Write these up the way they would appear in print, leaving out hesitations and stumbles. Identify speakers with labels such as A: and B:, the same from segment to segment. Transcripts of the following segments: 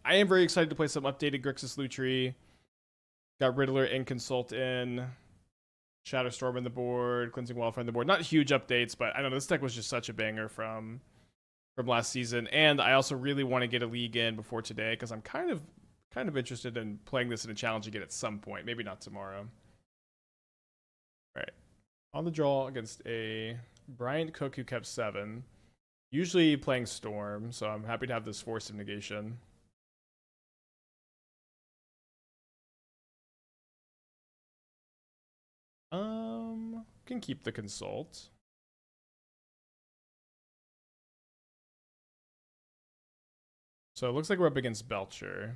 A: I am very excited to play some updated Grixis Lutri. Got Riddler and Consult in. Shatterstorm in the board, Cleansing Wildfire in the board. Not huge updates, but I don't know. This deck was just such a banger from last season, and I also really want to get a league in before today because I'm kind of interested in playing this in a challenge again at some point. Maybe not tomorrow. All right, on the draw against a Bryant Cook who kept 7. Usually playing Storm, so I'm happy to have this Force of Negation. Can keep the Consult. So it looks like we're up against Belcher.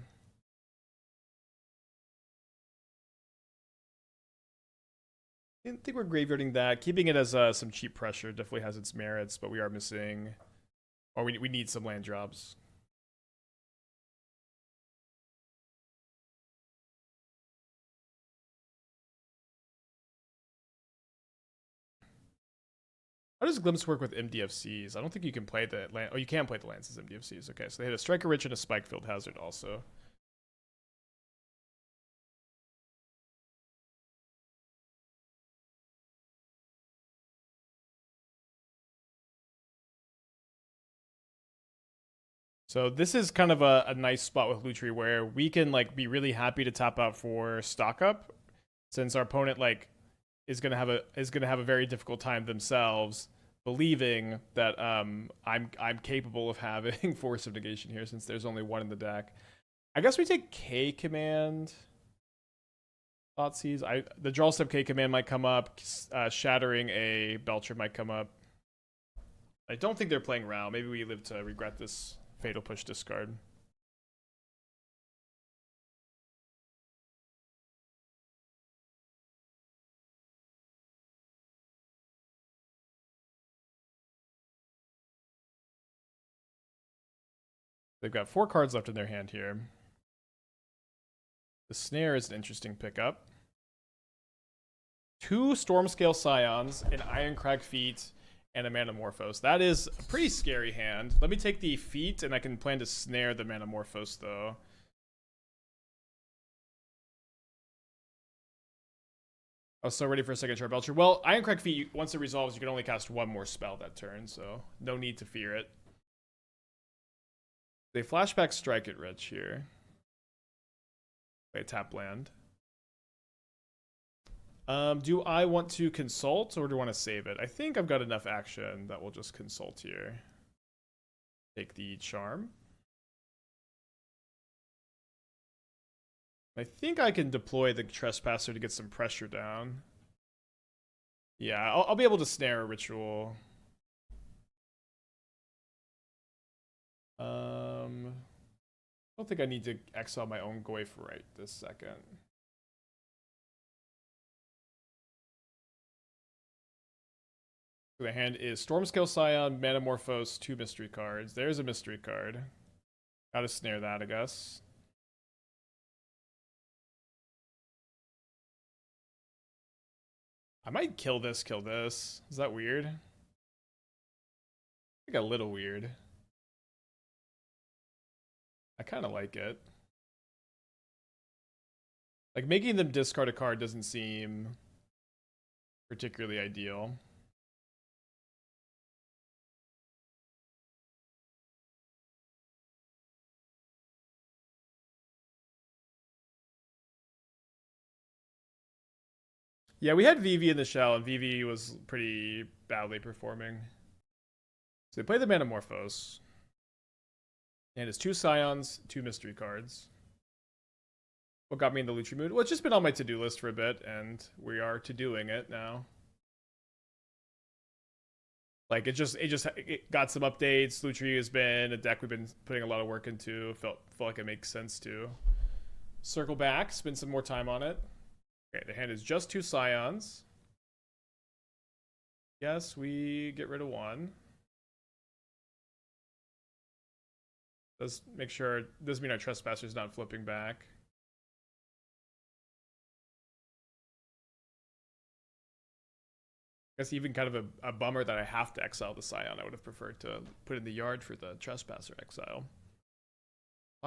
A: I didn't think we're graveyarding that. Keeping it as some cheap pressure definitely has its merits, but we are missing, or we need some land drops. How does Glimpse work with MDFCs? I don't think you can play the land. Oh, you can play the lands as MDFCs. Okay, so they had a Striker Rich and a Spikefield Hazard also. So this is kind of a nice spot with Lutri where we can like be really happy to top out for stock up, since our opponent like is gonna have a very difficult time themselves believing that I'm capable of having Force of Negation here since there's only one in the deck. I guess we take K command. Thoughtseize. The draw step K command might come up. Shattering a Belcher might come up. I don't think they're playing Rao. Maybe we live to regret this Fatal Push discard. They've got 4 cards left in their hand here. The Snare is an interesting pickup. 2 Stormscale Scions, an Ironcrag Feat, and a Manamorphose. That is a pretty scary hand. Let me take the Feat, and I can plan to snare the Manamorphose, though. I was so ready for a second Char Belcher. Well, Ironcrag Feat, once it resolves, you can only cast 1 more spell that turn, so no need to fear it. They flashback Strike It Rich here. Play a tap land. Do I want to consult or do I want to save it? I think I've got enough action that we'll just consult here. Take the charm. I think I can deploy the Trespasser to get some pressure down. Yeah, I'll be able to snare a ritual. I don't think I need to exile my own Goyf right this second. The hand is Stormscale Scion, Manamorphose, 2 mystery cards. There's a mystery card. Gotta snare that, I guess. I might kill this. Is that weird? I think a little weird. I kind of like it. Like, making them discard a card doesn't seem particularly ideal. Yeah, we had Vivi in the shell, and Vivi was pretty badly performing. So they play the Manamorphose. And it's 2 Scions, 2 mystery cards. What got me in the Lutri mood? Well, it's just been on my to-do list for a bit, and we are to-doing it now. Like, it got some updates. Lutri has been a deck we've been putting a lot of work into. Felt like it makes sense to circle back, spend some more time on it. Okay, the hand is just 2 Scions. Yes, we get rid of 1. Does make sure, doesn't mean our Trespasser's not flipping back. I guess even kind of a bummer that I have to exile the Scion. I would have preferred to put in the yard for the Trespasser exile.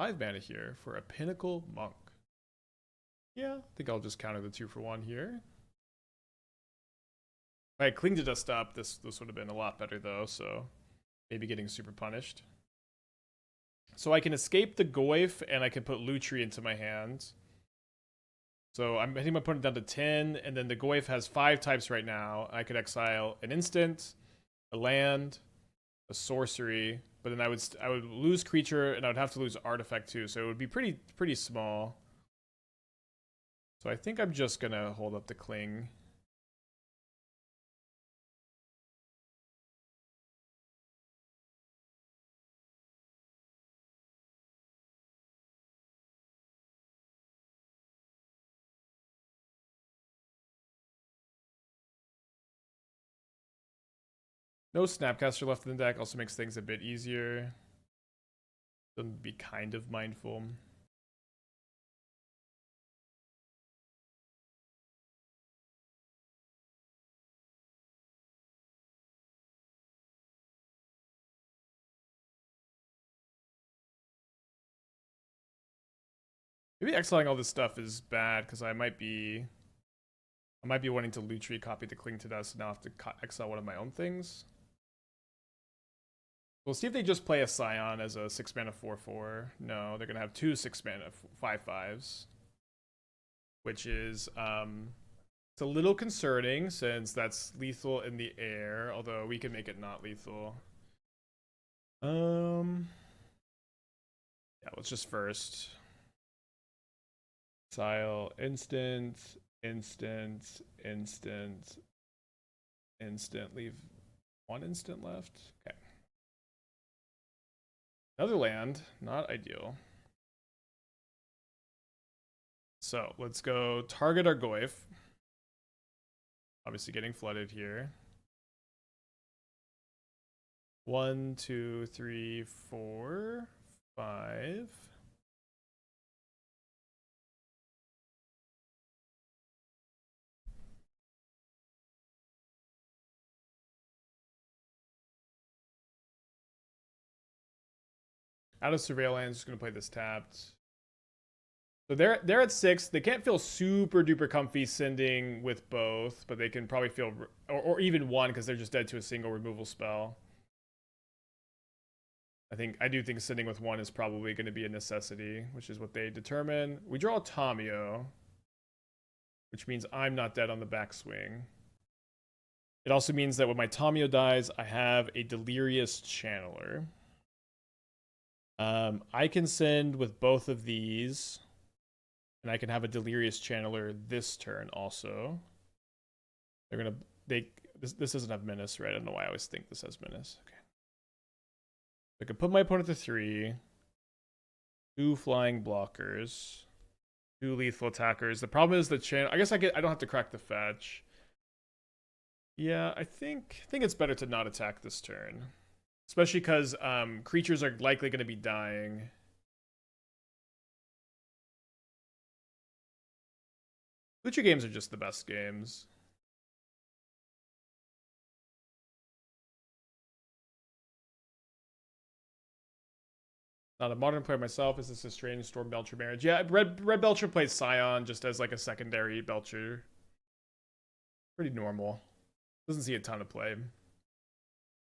A: 5 mana here for a Pinnacle Monk. Yeah, I think I'll just counter the 2-for-1 here. If I had Cling to Dust up, this would have been a lot better though, so maybe getting super punished. So I can escape the Goyf and I can put Lutri into my hand. So I think I'm putting it down to 10, and then the Goyf has 5 types right now. I could exile an instant, a land, a sorcery, but then I would lose creature and I would have to lose artifact too, so it would be pretty small. So I think I'm just gonna hold up the Cling. No Snapcaster left in the deck also makes things a bit easier. Then be kind of mindful. Maybe exiling all this stuff is bad because I might be wanting to Lutri, copy the Cling to Dust, and now have to exile one of my own things. We'll see if they just play a Scion as a 6 mana 4/4. No, they're gonna have 2 6 mana 5/5s, which is it's a little concerning since that's lethal in the air. Although we can make it not lethal. Yeah, let's just first exile instant, leave 1 instant left. Okay. Another land, not ideal. So let's go target our Goyf. Obviously getting flooded here. 1, 2, 3, 4, 5. Out of Surveillance, just gonna play this tapped. So they're at 6. They can't feel super duper comfy sending with both, but they can probably feel or even 1 because they're just dead to a single removal spell. I do think sending with 1 is probably going to be a necessity, which is what they determine. We draw a Tamiyo, which means I'm not dead on the backswing. It also means that when my Tamiyo dies, I have a Delirious Channeler. I can send with both of these, and I can have a Delirious Channeler this turn also. This doesn't have Menace, right? I don't know why I always think this has Menace. Okay. I can put my opponent to 3. 2 flying blockers. 2 lethal attackers. The problem is the channel. I guess I don't have to crack the fetch. Yeah, I think it's better to not attack this turn. Especially because creatures are likely going to be dying. Lutri games are just the best games. Not a modern player myself. Is this a strange Storm Belcher marriage? Yeah, Red Belcher plays Scion just as like a secondary Belcher. Pretty normal. Doesn't see a ton of play.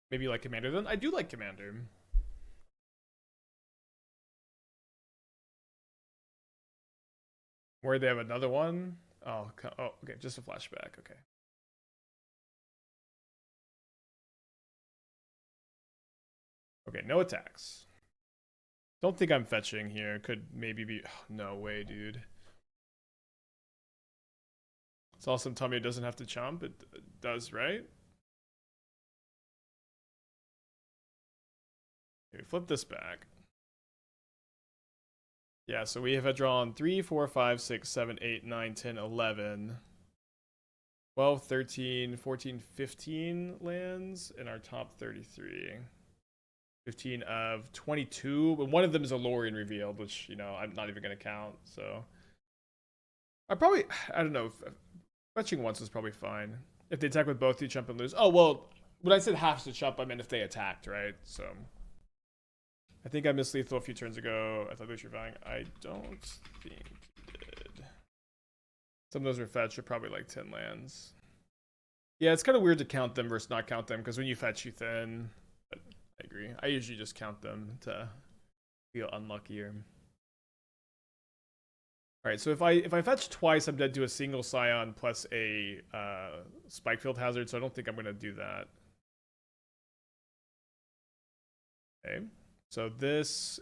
A: Maybe you like Commander then? I do like Commander. Where they have another one? Oh, okay, just a flashback. Okay. Okay, no attacks. Don't think I'm fetching here. Could maybe be. Oh, no way, dude. It's awesome. Tamiyo doesn't have to chomp. It does, right? Okay, flip this back. Yeah, so we have drawn 3, 4, 5, 6, 7, 8, 9, 10, 11, 12, 13, 14, 15 lands in our top 33. 15 of 22, but one of them is a Lrien Revealed, which, you know, I'm not even going to count, so. I don't know, fetching once is probably fine. If they attack with both, you jump and lose. Oh, well, when I said half to jump, I meant if they attacked, right? So. I think I missed lethal a few turns ago. I thought Lutri Vine. I don't think he did. Some of those were fetched are probably like 10 lands. Yeah, it's kind of weird to count them versus not count them because when you fetch, you thin. But I agree. I usually just count them to feel unluckier. All right, so if I fetch twice, I'm dead to a single Scion plus a Spikefield Hazard, so I don't think I'm going to do that. Okay, so this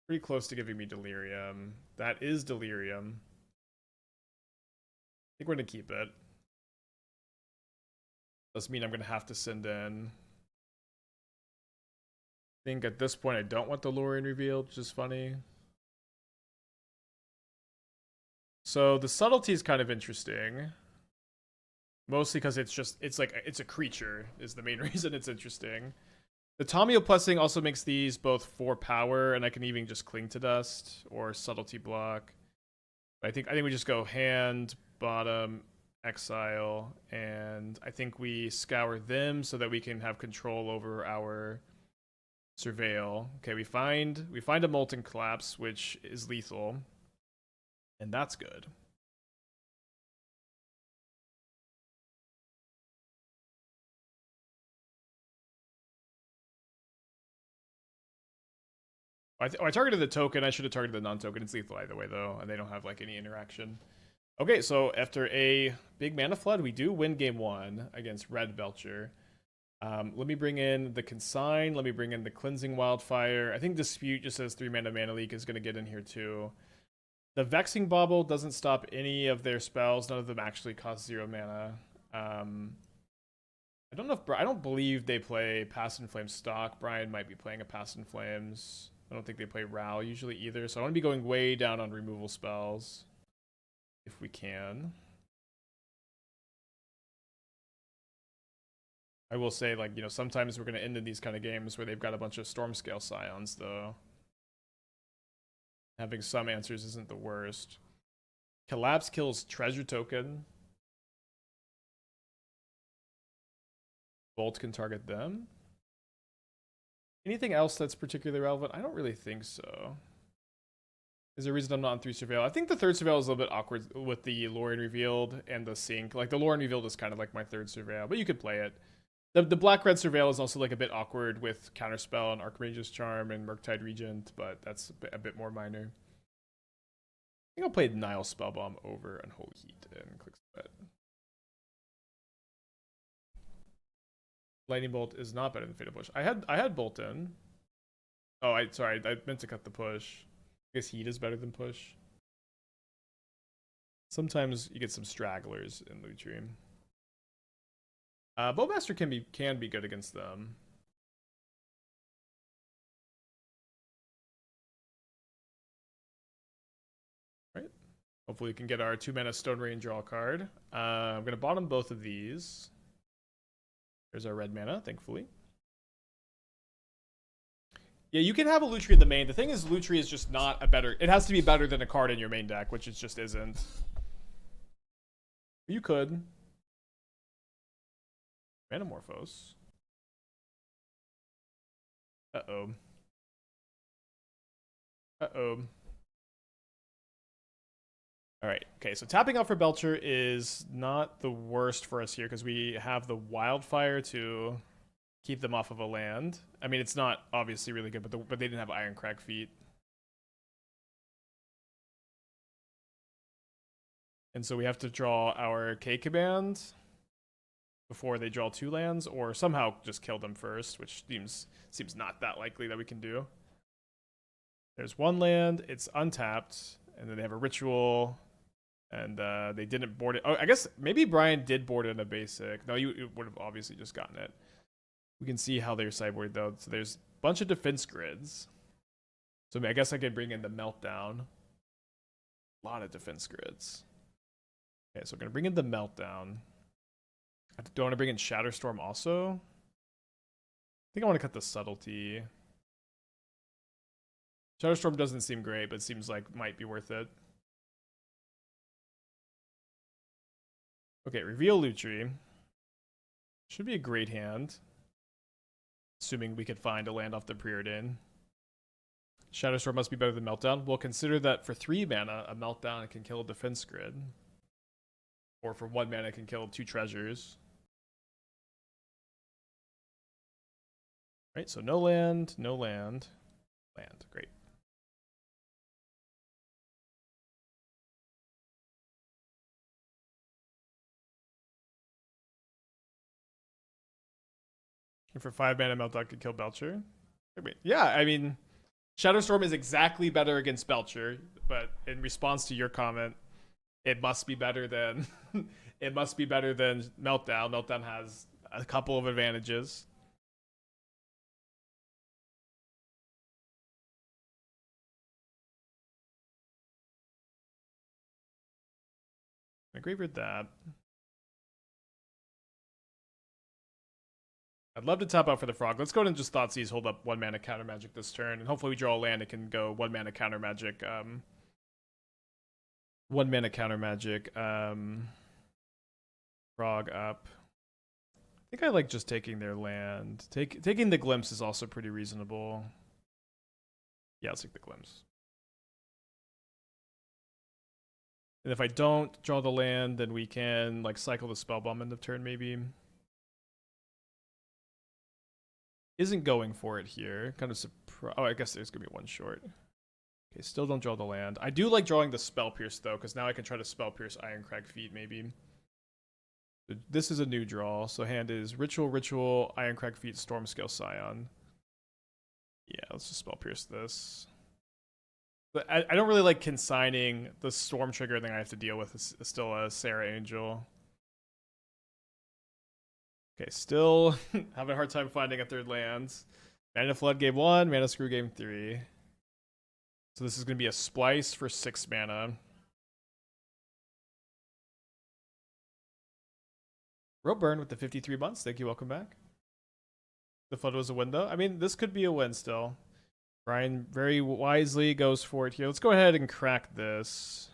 A: pretty close to giving me Delirium. That is Delirium. I think we're going to keep it. Does mean I'm going to have to send in. I think at this point I don't want the Lrien Revealed, which is funny. So the Subtlety is kind of interesting. Mostly because it's a creature is the main reason it's interesting. The Tomio Blessing also makes these both 4 power, and I can even just Cling to Dust or Subtlety block. I think we just go hand, bottom, exile, and I think we scour them so that we can have control over our Surveil. Okay, we find a Molten Collapse, which is lethal. And that's good. I targeted the token. I should have targeted the non-token. It's lethal either way, though, and they don't have like any interaction. Okay, so after a big mana flood, we do win game 1 against Red Belcher. Let me bring in the Consign. Let me bring in the Cleansing Wildfire. I think Dispute just says 3 mana leak is going to get in here too. The Vexing Bauble doesn't stop any of their spells. None of them actually cost 0 mana. I don't know if I don't believe they play Past in Flames stock. Brian might be playing a Past in Flames. I don't think they play Ral usually either. So I want to be going way down on removal spells if we can. I will say, like, you know, sometimes we're going to end in these kind of games where they've got a bunch of Stormscale Scions, though. Having some answers isn't the worst. Collapse kills Treasure Token. Bolt can target them. Anything else that's particularly relevant? I don't really think so. Is there a reason I'm not on 3 Surveil? I think the 3rd Surveil is a little bit awkward with the Lrien Revealed and the Sync. Like, the Lrien Revealed is kind of like my 3rd Surveil, but you could play it. The Black-Red Surveil is also like a bit awkward with Counterspell and Archmage's Charm and Murktide Regent, but that's a bit more minor. I think I'll play Nile Spellbomb over Unholy Heat and click Sweat. Lightning Bolt is not better than Fatal Push. I had Bolton. Oh, sorry, I meant to cut the push. I guess Heat is better than Push. Sometimes you get some stragglers in Lutri. Bowmaster can be good against them. Right. Hopefully we can get our 2 mana Stone Rain draw card. I'm gonna bottom both of these. There's our red mana, thankfully. Yeah, you can have a Lutri in the main. The thing is, Lutri is just not a better... It has to be better than a card in your main deck, which it just isn't. You could. Manamorphose. Uh-oh. Uh-oh. Alright, okay, so tapping out for Belcher is not the worst for us here because we have the Wildfire to keep them off of a land. I mean, it's not obviously really good, but they didn't have Ironcrag Feet. And so we have to draw our K-Command before they draw 2 lands, or somehow just kill them first, which seems not that likely that we can do. There's 1 land, it's untapped, and then they have a Ritual, and they didn't board it. Oh, I guess maybe Brian did board it in a basic. No, you would have obviously just gotten it. We can see how they're sideboard though. So there's a bunch of defense grids. So I guess I could bring in the Meltdown. A lot of defense grids. Okay, so I'm going to bring in the Meltdown. I don't want to bring in Shatterstorm also. I think I want to cut the Subtlety. Shatterstorm doesn't seem great, but seems like might be worth it. Okay, reveal Lutri. Should be a great hand. Assuming we could find a land off the Preordain. Shadowstorm must be better than Meltdown. Well, consider that for 3 mana, a Meltdown can kill a defense grid. Or for 1 mana, it can kill 2 treasures. Right, so no land, no land, land. Great. And for 5 mana, Meltdown could kill Belcher. Yeah, I mean, Shadowstorm is exactly better against Belcher, but in response to your comment, it must be better than it must be better than Meltdown. Meltdown has a couple of advantages. I agree with that. I'd love to tap out for the frog. Let's go ahead and just Thoughtseize, hold up 1 mana counter magic this turn, and hopefully we draw a land. It can go 1 mana counter magic. 1 mana counter magic. Frog up. I think I like just taking their land. Taking the glimpse is also pretty reasonable. Yeah, let's take the glimpse. And if I don't draw the land, then we can like cycle the spell bomb end of turn maybe. Isn't going for it here. Kind of surprised. Oh, I guess there's gonna be 1 short. Okay, still don't draw the land. I do like drawing the Spell Pierce though, because now I can try to Spell Pierce Ironcrag Feet maybe. This is a new draw. So hand is Ritual, Ritual, Ironcrag Feet, Stormscale Scion. Yeah, let's just Spell Pierce this. But I don't really like consigning the Storm Trigger thing I have to deal with. It's still a Sarah Angel. Okay, still having a hard time finding a 3rd land. Mana Flood game 1, Mana Screw game 3. So this is going to be a Splice for 6 mana. Rope Burn with the 53 months. Thank you, welcome back. The Flood was a win though. I mean, this could be a win still. Brian very wisely goes for it here. Let's go ahead and crack this.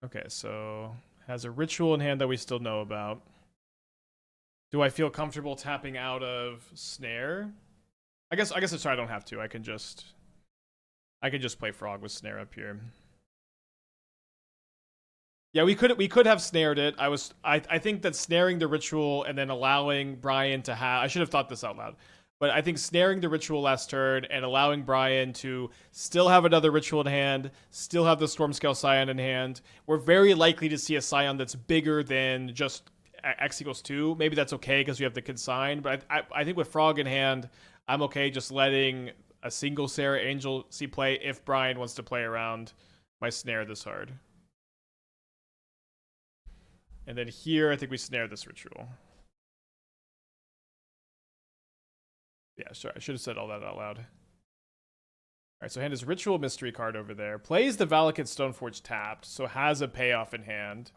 A: Okay, so has a ritual in hand that we still know about. Do I feel comfortable tapping out of Snare? I guess it's sorry, I don't have to. I can just play Frog with Snare up here. Yeah, we could have snared it. I think that snaring the ritual and then allowing Brian to have, I should have thought this out loud. But I think snaring the ritual last turn and allowing Brian to still have another ritual in hand, still have the Stormscale Scion in hand, we're very likely to see a Scion that's bigger than just X equals 2. Maybe that's okay because we have the consign. But I think with Frog in hand, I'm okay just letting a single Sarah Angel see play if Brian wants to play around my snare this hard. And then here, I think we snare this ritual. Yeah, sorry, I should have said all that out loud. All right, so hand is Ritual Mystery card over there. Plays the Valakut Stoneforge tapped, so has a payoff in hand.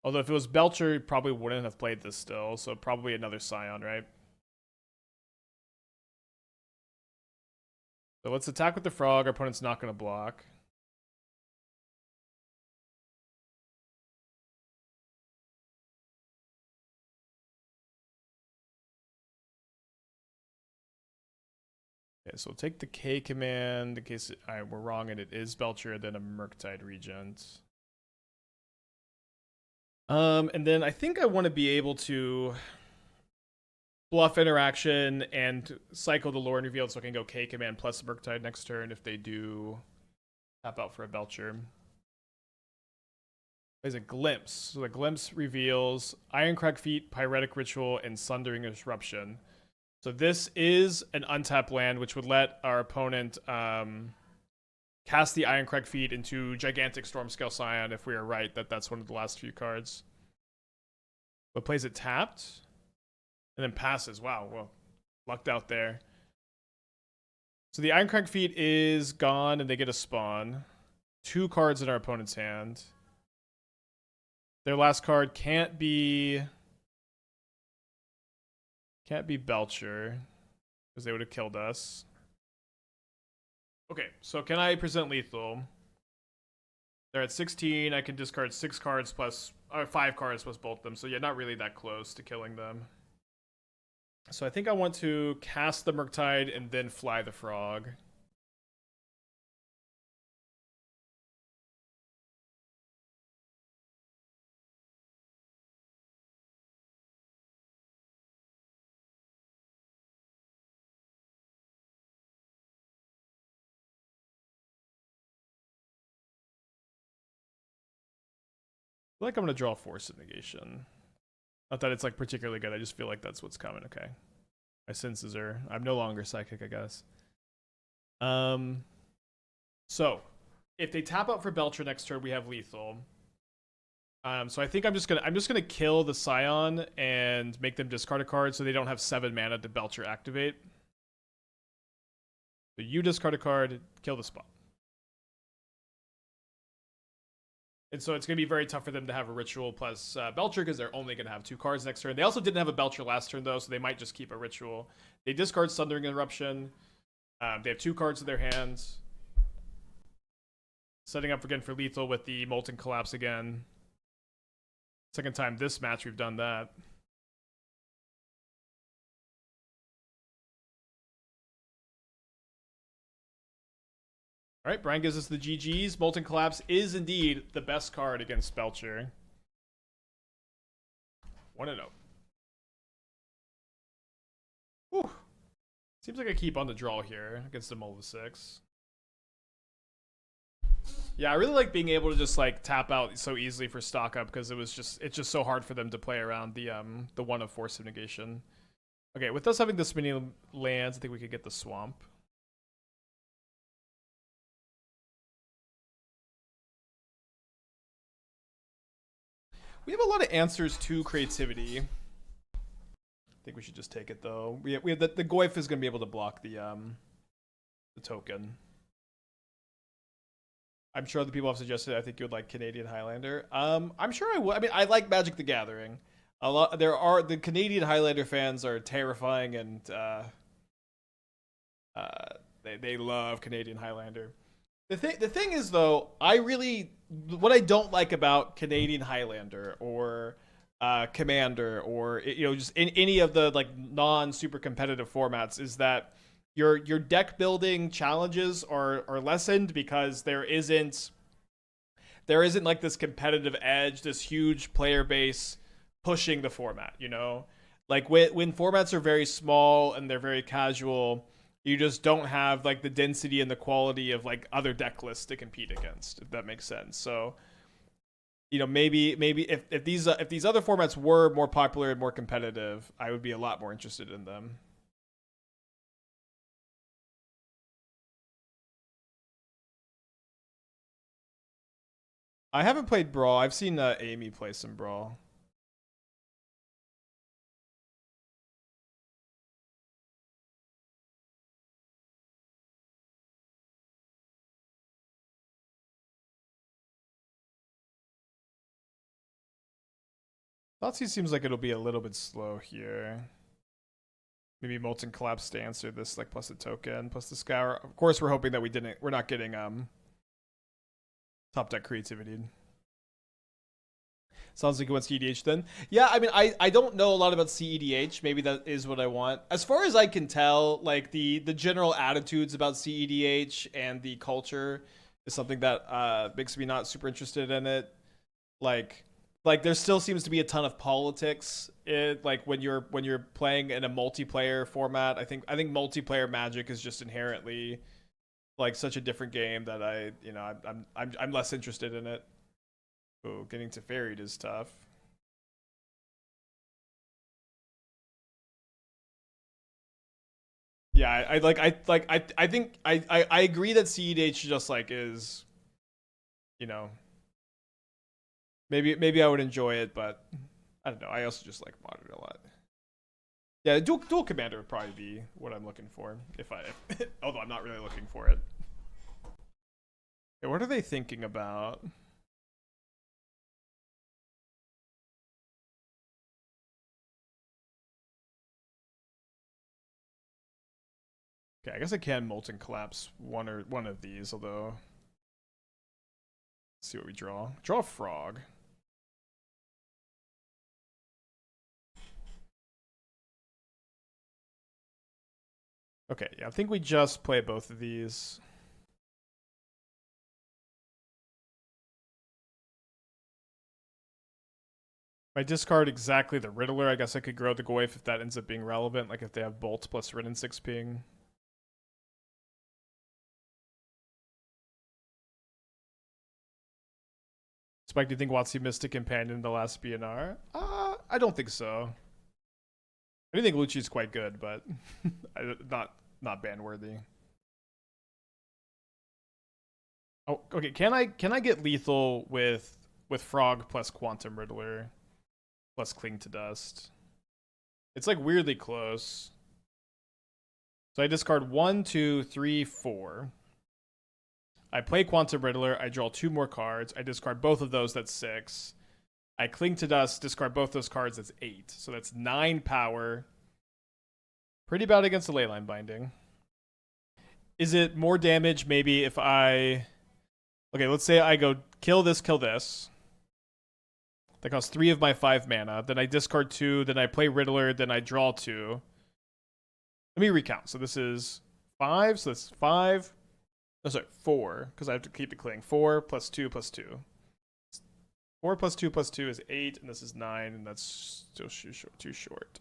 A: Although if it was Belcher, he probably wouldn't have played this still, so probably another Scion, right? So let's attack with the Frog. Our opponent's not going to block. Okay, so we'll take the K command in case we're wrong and it is Belcher, then a Murktide Regent. And then I think I want to be able to bluff interaction and cycle the Lrien Revealed so I can go K command plus Murktide next turn if they do tap out for a Belcher. There's a Glimpse. So the Glimpse reveals Ironcrag Feet, Pyretic Ritual, and Sundering Disruption. So this is an untapped land, which would let our opponent cast the Ironcrag Feet into Gigantic Stormscale Scion if we are right that that's one of the last few cards. But plays it tapped, and then passes. Wow, well, lucked out there. So the Ironcrag Feet is gone, and they get a spawn. 2 cards in our opponent's hand. Their last card can't be Belcher, because they would have killed us. Okay, so can I present lethal? They're at 16. I can discard 6 cards plus or 5 cards plus bolt them. So yeah, not really that close to killing them. So I think I want to cast the Murktide and then fly the frog. I feel like I'm gonna draw Force of Negation. Not that it's like particularly good. I just feel like that's what's coming. Okay, my senses are. I'm no longer psychic, I guess. So if they tap out for Belcher next turn, we have lethal. So I think I'm just gonna kill the Scion and make them discard a card so they don't have 7 mana to Belcher activate. So you discard a card, kill the spot. And so it's going to be very tough for them to have a Ritual plus Belcher because they're only going to have 2 cards next turn. They also didn't have a Belcher last turn, though, so they might just keep a Ritual. They discard Sundering Eruption. They have 2 cards in their hands. Setting up again for lethal with the Molten Collapse again. Second time this match we've done that. All right, Brian gives us the GGs. Molten Collapse is indeed the best card against Belcher. 1-0. Whew. Seems like I keep on the draw here against the Mold of 6. Yeah, I really like being able to just like tap out so easily for stock up because it's just so hard for them to play around the one of Force of Negation. Okay, with us having this many lands, I think we could get the Swamp. We have a lot of answers to creativity. I think we should just take it though. We have the Goyf is going to be able to block the token. I'm sure the people have suggested I think you would like Canadian Highlander. I'm sure I would. I mean, I like Magic the Gathering. The Canadian Highlander fans are terrifying and they love Canadian Highlander. The thing is though, what I don't like about Canadian Highlander or Commander or just in any of the like non super competitive formats is that your deck building challenges are lessened because there isn't like this competitive edge, this huge player base pushing the format, like when formats are very small and they're very casual, you just don't have like the density and the quality of like other deck lists to compete against, if that makes sense. So maybe if these other formats were more popular and more competitive, I would be a lot more interested in them. I haven't played Brawl. I've seen Amy play some Brawl. Thoughtseize seems like it'll be a little bit slow here. Maybe Molten Collapse to answer this, like plus a token, plus the Scour. Of course, we're hoping that we're not getting top deck creativity. Sounds like he wants CEDH then. Yeah, I mean, I don't know a lot about CEDH. Maybe that is what I want. As far as I can tell, like the general attitudes about CEDH and the culture is something that makes me not super interested in it. Like there still seems to be a ton of politics like when you're playing in a multiplayer format. I think multiplayer Magic is just inherently like such a different game that I'm less interested in it. Oh, getting to Ferried is tough. Yeah, I think I agree that CEDH just like is, maybe I would enjoy it, but I don't know. I also just like Modern a lot. Yeah, dual commander would probably be what I'm looking for although I'm not really looking for it. Okay, what are they thinking about? Okay, I guess I can Molten Collapse one of these, although let's see what we draw. Draw a frog. Okay, yeah, I think we just play both of these. If I discard exactly the Riddler, I guess I could grow the Goyf if that ends up being relevant, like if they have Bolt plus Rin and 6 ping. Spike, do you think WotC Mystic Companion the last BNR? I don't think so. I do think Luchi's quite good, but not ban worthy. Oh, okay. Can I get lethal with Frog plus Quantum Riddler plus Cling to Dust? It's like weirdly close. So I discard 1, 2, 3, 4. I play Quantum Riddler. I draw 2 more cards. I discard both of those. That's 6. I Cling to Dust. Discard both those cards. That's 8. So that's 9 power. Pretty bad against the Leyline Binding. Is it more damage maybe if I... Okay, let's say I go kill this, kill this. That costs 3 of my 5 mana. Then I discard 2. Then I play Riddler. Then I draw 2. Let me recount. So this is 5. So that's 5. Oh, sorry, 4. Because I have to keep it cling. 4 plus 2 plus 2. 4 plus 2 plus 2 is 8. And this is 9. And that's still too short.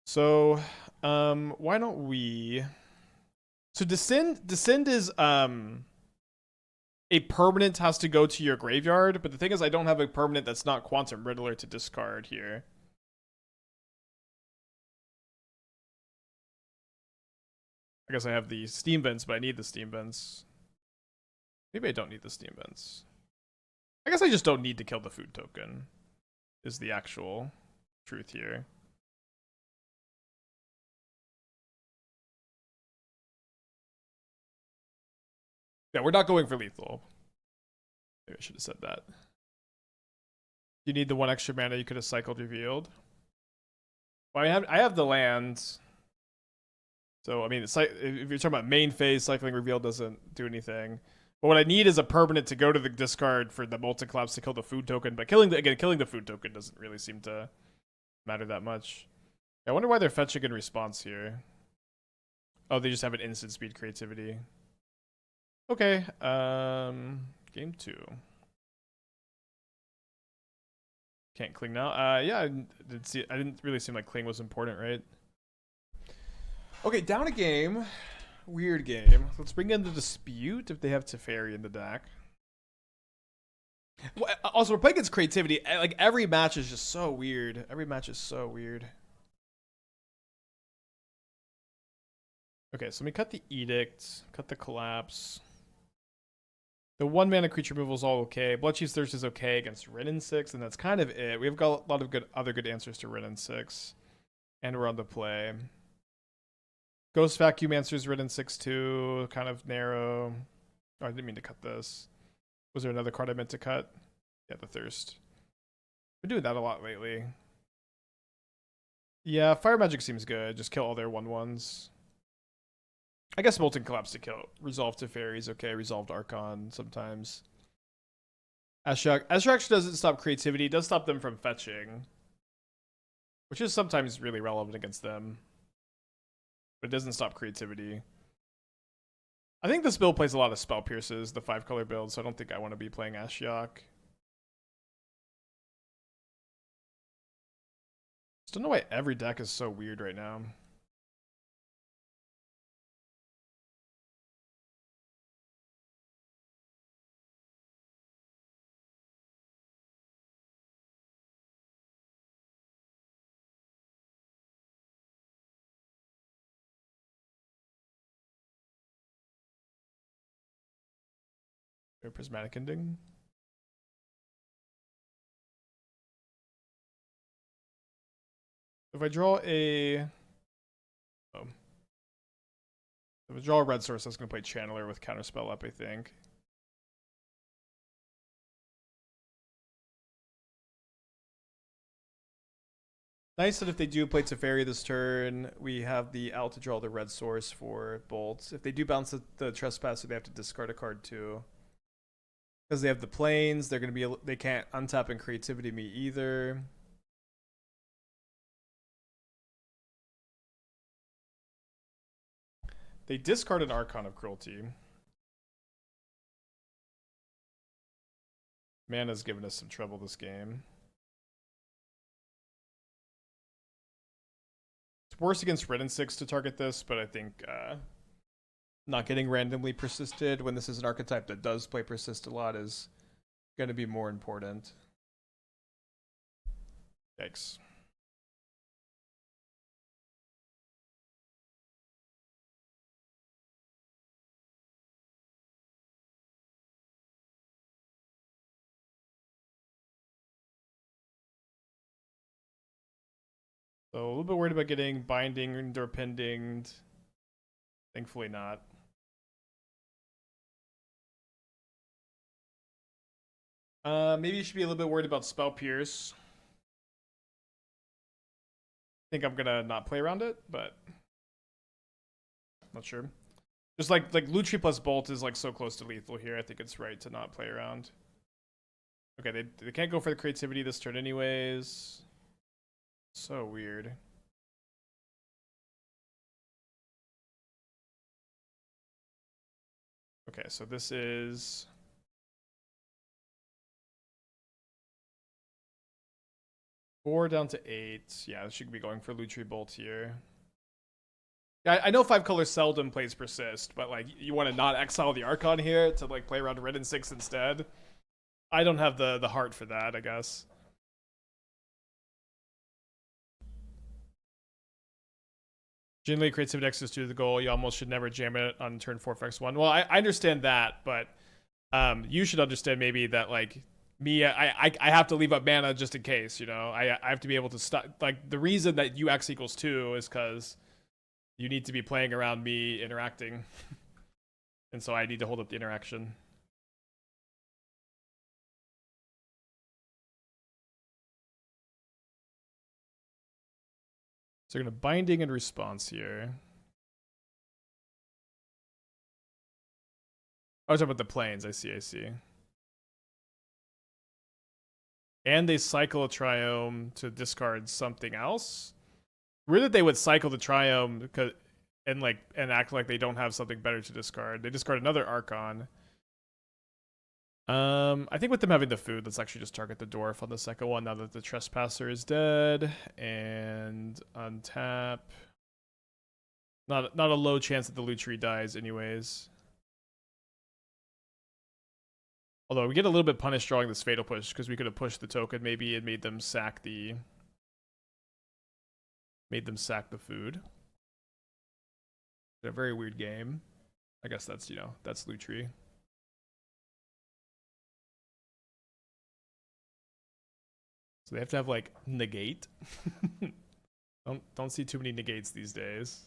A: So, why don't we... So Descend is... a permanent has to go to your graveyard, but the thing is I don't have a permanent that's not Quantum Riddler to discard here. I guess I have the Steam Vents, but I need the Steam Vents. Maybe I don't need the Steam Vents. I guess I just don't need to kill the food token, is the actual truth here. Yeah, we're not going for lethal. Maybe I should have said that. You need the 1 extra mana you could have cycled Revealed. Well, I have the lands. So, I mean, if you're talking about main phase, cycling Revealed doesn't do anything. But what I need is a permanent to go to the discard for the Molten Collapse to kill the food token. But killing the food token doesn't really seem to matter that much. I wonder why they're fetching in response here. Oh, they just have an instant speed creativity. Okay, game 2. Can't cling now. Yeah, I didn't really seem like cling was important, right? Okay, down a game. Weird game. Let's bring in the Dispute if they have Teferi in the deck. Also, we're playing against creativity. Like, every match is just so weird. Every match is so weird. Okay, so let me cut the Edict, cut the Collapse. The 1 mana creature removal is all okay. Bloodchief's Thirst is okay against Rin and 6, and that's kind of it. We've got a lot of other good answers to Rin and 6. And we're on the play. Ghost Vacuum answers Rin and 6 too. Kind of narrow. Oh, I didn't mean to cut this. Was there another card I meant to cut? Yeah, the Thirst. Been doing that a lot lately. Yeah, Fire Magic seems good. Just kill all their 1/1s. I guess Molten Collapse to kill. Resolved Teferi is okay. Resolved Archon sometimes. Ashiok actually doesn't stop creativity. It does stop them from fetching. Which is sometimes really relevant against them. But it doesn't stop creativity. I think this build plays a lot of Spell Pierces, the 5-color build, so I don't think I want to be playing Ashiok. Just don't know why every deck is so weird right now. Prismatic Ending. If I draw a... Oh. If I draw a red source, I was going to play Channeler with Counterspell up, I think. Nice that if they do play Teferi this turn, we have the out to draw the red source for bolts. If they do bounce the Trespasser, they have to discard a card too. Because they have the planes, they're going to be they can't untap and creativity me either. They discard an Archon of Cruelty. Mana's given us some trouble this game. It's worse against Red and 6 to target this, but I think not getting randomly persisted when this is an archetype that does play persist a lot is going to be more important. Yikes. So a little bit worried about getting binding or pending. Thankfully not. Maybe you should be a little bit worried about Spell Pierce. I think I'm gonna not play around it, but not sure. Just like Lutri plus Bolt is like so close to lethal here. I think it's right to not play around. Okay, they can't go for the creativity this turn anyways. So weird. Okay, so this is 4 down to 8. Yeah, this should be going for Lutri Bolt here. Yeah, I know 5 colors seldom plays persist, but like you want to not exile the Archon here to like play around Red and 6 instead. I don't have the heart for that, I guess. Generally, creativity access to the goal. You almost should never jam it on turn 4 for X1. Well, I understand that, but you should understand maybe that like me, I have to leave up mana just in case. You know, I have to be able to stop. Like the reason that you X equals 2 is because you need to be playing around me interacting, and so I need to hold up the interaction. So we're gonna binding and response here. Oh, I was talking about the planes. I see. And they cycle a Triome to discard something else. Weird that they would cycle the Triome because and act like they don't have something better to discard. They discard another Archon. I think with them having the food, let's actually just target the Dwarf on the second one now that the Trespasser is dead. And untap. Not a low chance that the Lutri dies anyways. Although we get a little bit punished drawing this Fatal Push because we could have pushed the token maybe and made them sack the food. A very weird game. I guess that's, that's Lutri. So they have to have like negate. Don't see too many negates these days.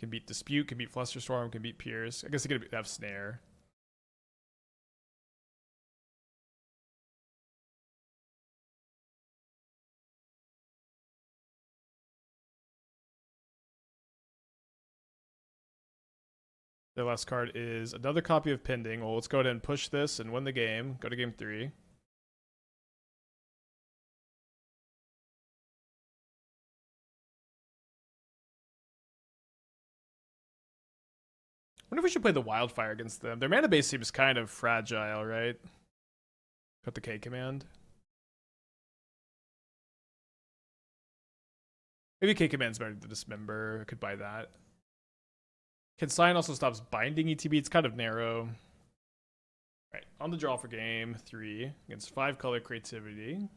A: Can beat Dispute, can beat Flusterstorm, can beat Pierce. I guess they could have Snare. Their last card is another copy of Pending. Well, let's go ahead and push this and win the game. Go to game 3. I wonder if we should play the Wildfire against them. Their mana base seems kind of fragile, right? Got the K command. Maybe K command's better than Dismember. I could buy that. Consign also stops binding ETB. It's kind of narrow. Right, on the draw for game 3 against 5 color creativity.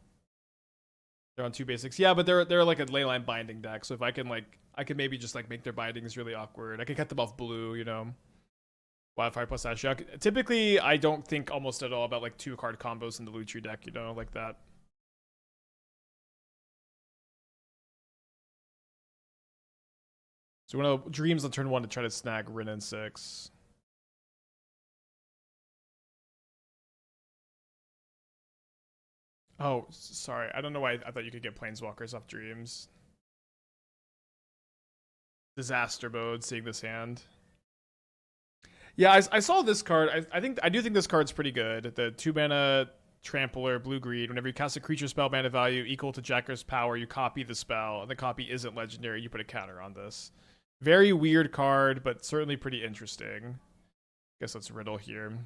A: They're on 2 basics. Yeah, but they're like a leyline binding deck. So if I can maybe just like make their bindings really awkward. I can cut them off blue, Wildfire plus Ashiok. Typically, I don't think almost at all about like 2 card combos in the Lutri deck, like that. So we want to Dreams on turn 1 to try to snag Rin and 6. Oh, sorry. I don't know why I thought you could get Planeswalkers off Dreams. Disaster mode, seeing this hand. Yeah, I saw this card. I do think this card's pretty good. The 2-mana Trampler, blue-green. Whenever you cast a creature spell mana value equal to Jacker's power, you copy the spell, and the copy isn't legendary. You put a counter on this. Very weird card, but certainly pretty interesting. Guess let's riddle here.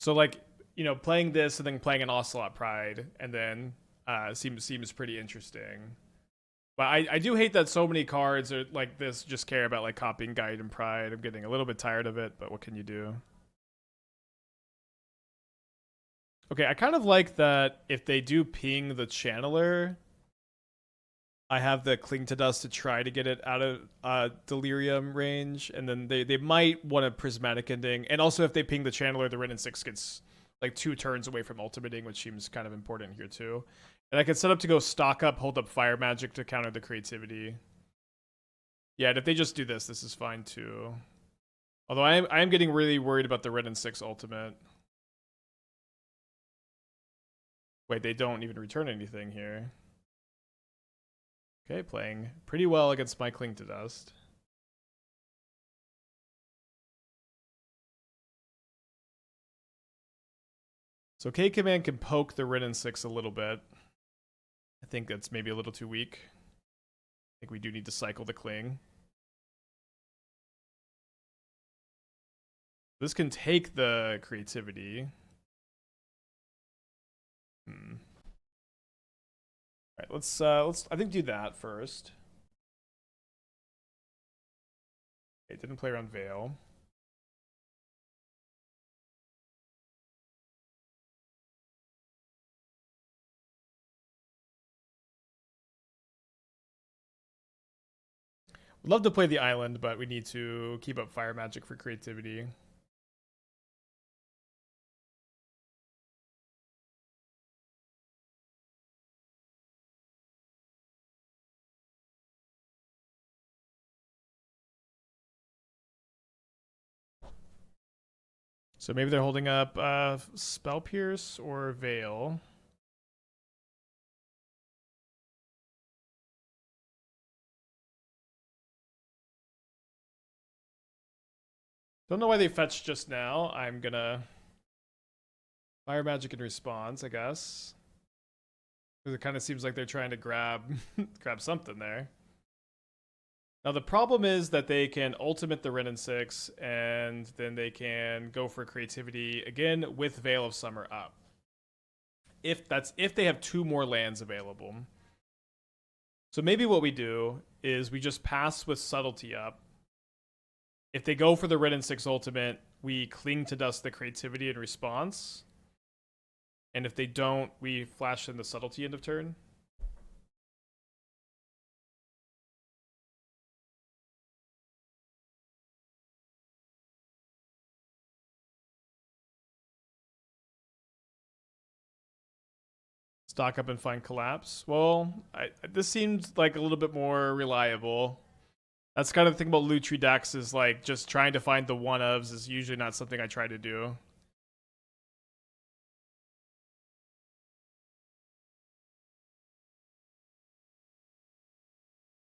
A: So like, you know, playing this and then playing an Ocelot Pride and then seems pretty interesting. But I do hate that so many cards are like this just care about like copying Guide and Pride. I'm getting a little bit tired of it, but what can you do? Okay, I kind of like that if they do ping the Channeler, I have the Cling to Dust to try to get it out of Delirium range, and then they might want a Prismatic Ending. And also if they ping the Channeler, the Ren 6 gets like 2 turns away from ultimating, which seems kind of important here too. And I can set up to go stock up, hold up Fire Magic to counter the creativity. Yeah, and if they just do this, this is fine too. Although I am getting really worried about the Ren 6 ultimate. Wait, they don't even return anything here. Okay, playing pretty well against my Cling to Dust. So K Command can poke the Ren 6 a little bit. I think that's maybe a little too weak. I think we do need to cycle the Cling. This can take the creativity. All right, let's I think do that first. Okay, didn't play around Veil. Would love to play the island, but we need to keep up Fire Magic for creativity. So maybe they're holding up Spell Pierce or Veil. Don't know why they fetched just now. I'm gonna Fire Magic in response, I guess. Because it kind of seems like they're trying to grab grab something there. Now the problem is that they can ultimate the Ren 6 and then they can go for creativity again with Veil of Summer up. If they have 2 more lands available. So maybe what we do is we just pass with Subtlety up. If they go for the Ren 6 ultimate, we Cling to Dust the creativity in response. And if they don't, we flash in the Subtlety end of turn. Stock up and find Collapse. Well, this seems like a little bit more reliable. That's kind of the thing about Lutri decks is like just trying to find the one-ofs is usually not something I try to do.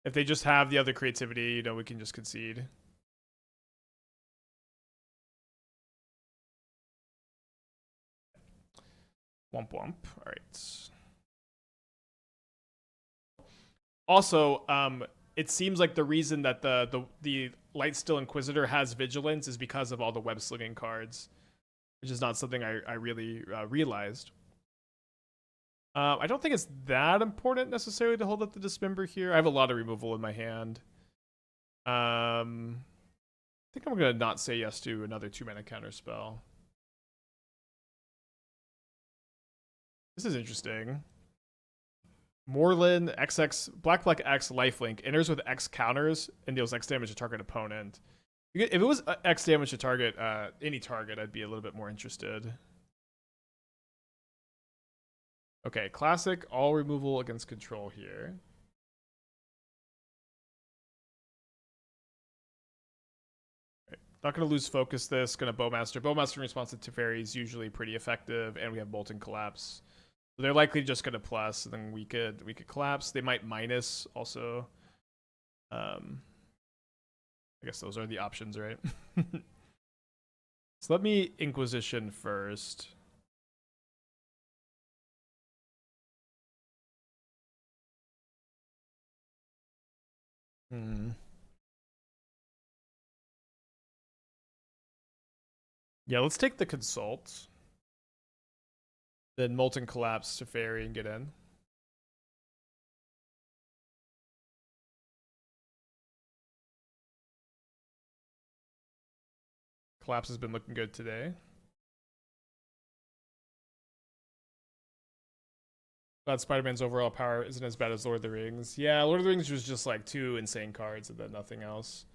A: If they just have the other creativity, you know, we can just concede. Womp womp. All right. Also, it seems like the reason that the Lightstill Inquisitor has Vigilance is because of all the web slinging cards, which is not something I really realized. I don't think it's that important necessarily to hold up the Dismember here. I have a lot of removal in my hand. I think I'm gonna not say yes to another 2-mana Counterspell. This is interesting. Morlin XX Black X lifelink enters with X counters and deals X damage to target opponent. If it was X damage to target any target, I'd be a little bit more interested. Okay, classic all removal against control here. Right. Not going to lose focus this. Going to Bowmaster. Bowmaster in response to Teferi is usually pretty effective, and we have Molten Collapse. So they're likely just going to plus, and then we could collapse. They might minus also. I guess those are the options, right? So let me Inquisition first. Yeah, let's take the Consult. Then Molten Collapse to Fairy and get in. Collapse has been looking good today. But Spider-Man's overall power isn't as bad as Lord of the Rings. Yeah, Lord of the Rings was just like 2 insane cards and then nothing else.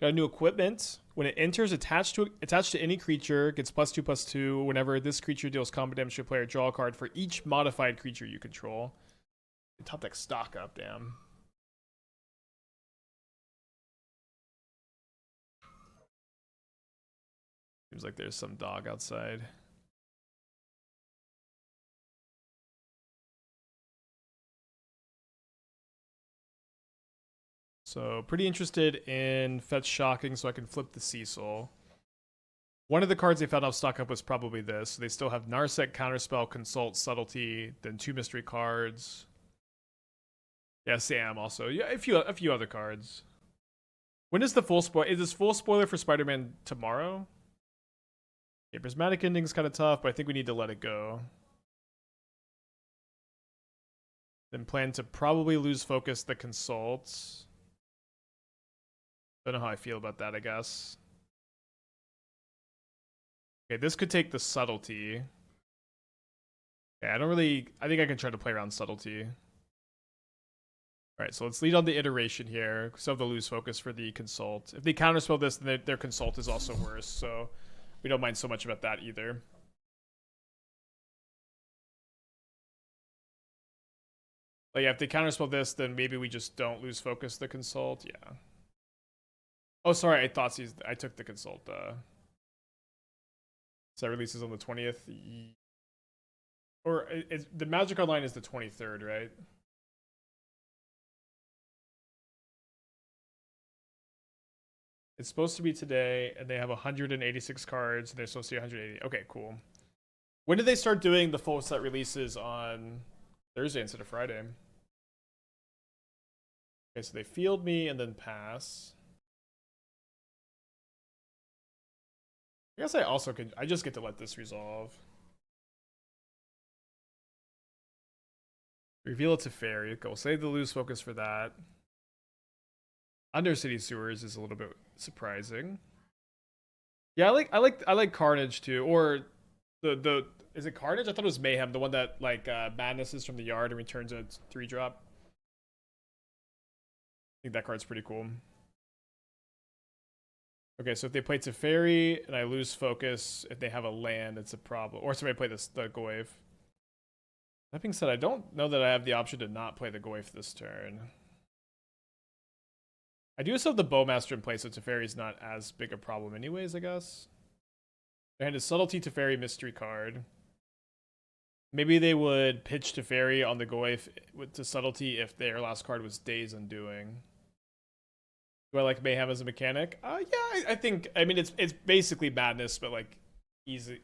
A: Got a new equipment. When it enters, attached to any creature, gets +2/+2. Whenever this creature deals combat damage to a player, draw a card for each modified creature you control. Top deck stock up, damn. Seems like there's some dog outside. So pretty interested in Fetch Shocking so I can flip the Cecil. One of the cards they found off stock up was probably this. So they still have Narset, Counterspell, Consult, Subtlety, then 2 mystery cards. Yeah, Sam also. Yeah, a few other cards. When is the full spoiler? Is this full spoiler for Spider-Man tomorrow? Yeah, Prismatic Ending's kind of tough, but I think we need to let it go. Then plan to probably lose focus the Consults. Don't know how I feel about that, I guess. Okay, this could take the Subtlety. Yeah, I think I can try to play around Subtlety. Alright, so let's lead on the iteration here. So have the lose focus for the Consult. If they counterspell this, then their Consult is also worse, so we don't mind so much about that either. But yeah, if they counterspell this, then maybe we just don't lose focus the Consult. Yeah. Oh, sorry, I took the Consult. So that releases on the 20th. Or the Magic Online is the 23rd, right? It's supposed to be today, and they have 186 cards, and they're supposed to be 180. Okay, cool. When did they start doing the full set releases on Thursday instead of Friday? Okay, so they field me and then pass. I guess I also could. I just get to let this resolve. Reveal it to Fairy. We'll save the lose focus for that. Undercity Sewers is a little bit surprising. Yeah, I like Carnage too, or the is it Carnage? I thought it was Mayhem, the one that like madnesses from the yard and returns a 3-drop. I think that card's pretty cool. Okay, so if they play Teferi and I lose focus, if they have a land, it's a problem. Or somebody play the Goyf. That being said, I don't know that I have the option to not play the Goyf this turn. I do still have the Bowmaster in place, so Teferi's not as big a problem anyways, I guess. Their hand is Subtlety, Teferi, Mystery card. Maybe they would pitch Teferi on the Goyf to Subtlety if their last card was Days Undoing. Do I like Mayhem as a mechanic? Yeah, I think. I mean, it's basically Madness, but like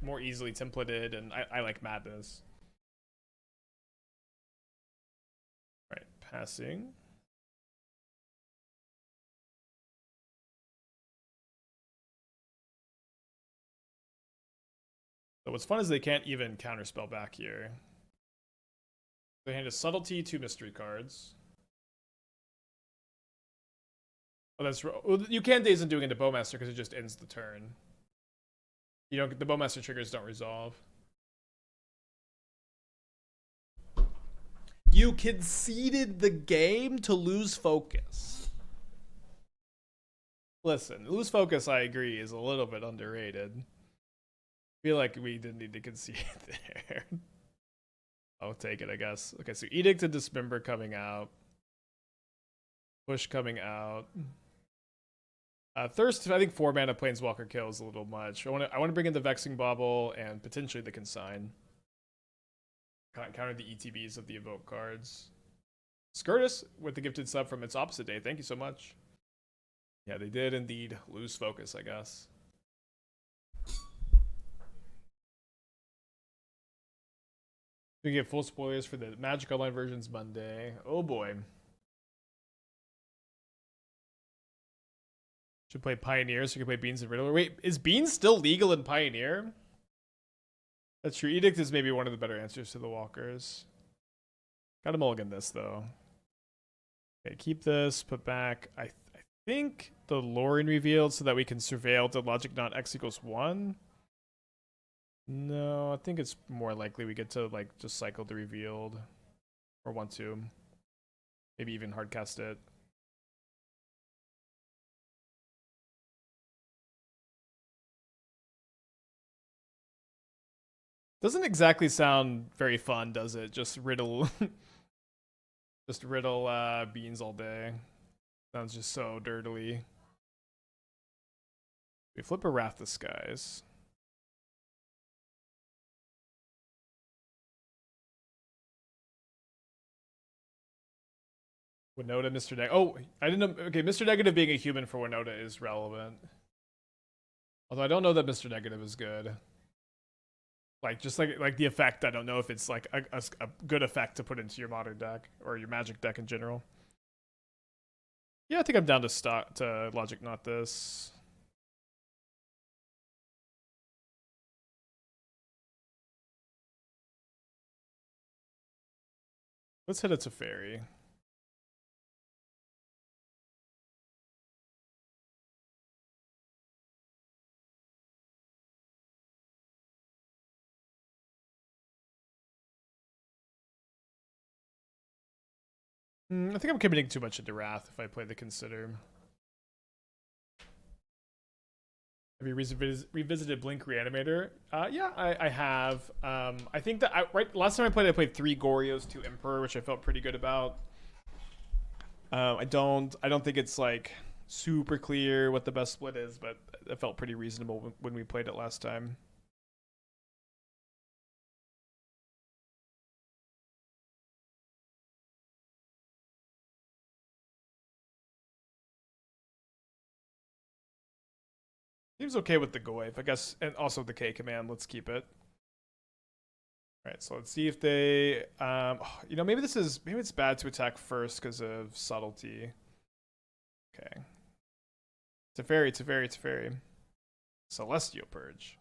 A: more easily templated, and I like Madness. All right, passing. So what's fun is they can't even counterspell back here. They hand a Subtlety, 2 mystery cards. Oh, that's well, you can Days Undoing into Bowmaster because it just ends the turn. You don't. The Bowmaster triggers don't resolve. You conceded the game to lose focus. Listen, lose focus, I agree, is a little bit underrated. I feel like we didn't need to concede there. I'll take it, I guess. Okay, so Edict and Dismember coming out. Push coming out. Thirst, I think 4 mana Planeswalker kills a little much. I want to bring in the Vexing Bauble and potentially the Consign. Counter the ETBs of the Evoke cards. Skirtus with the gifted sub from its opposite day. Thank you so much. Yeah, they did indeed lose focus, I guess. We get full spoilers for the Magic Online versions Monday. Oh boy. Should play Pioneer so you can play Beans and Riddler. Wait, is Beans still legal in Pioneer? That's true. Edict is maybe one of the better answers to the Walkers. Gotta mulligan this, though. Okay, keep this, put back. I think the Lrien Revealed so that we can surveil the logic not X equals 1. No, I think it's more likely we get to, like, just cycle the Revealed. Or want to. Maybe even hardcast it. Doesn't exactly sound very fun, does it? Just riddle just riddle beans all day. Sounds just so dirtily. We flip a Wrath the Skies. Winota, Mr. Negative. Oh, I didn't know. Okay, Mr. Negative being a human for Winota is relevant. Although I don't know that Mr. Negative is good. Like, just like the effect, I don't know if it's like a good effect to put into your modern deck or your Magic deck in general. Yeah, I think I'm down to logic not this. Let's hit a Teferi. I think I'm committing too much into Wrath if I play the Consider. Have you revisited Blink Reanimator? Yeah, I have. I think that last time I played 3 Gorios, 2 Emperor, which I felt pretty good about. I don't think it's like super clear what the best split is, but it felt pretty reasonable when we played it last time. Seems okay with the Goyf, I guess, and also the K command. Let's keep it. All right, so let's see if they, maybe it's bad to attack first because of subtlety. Okay, it's a fairy. Celestial Purge.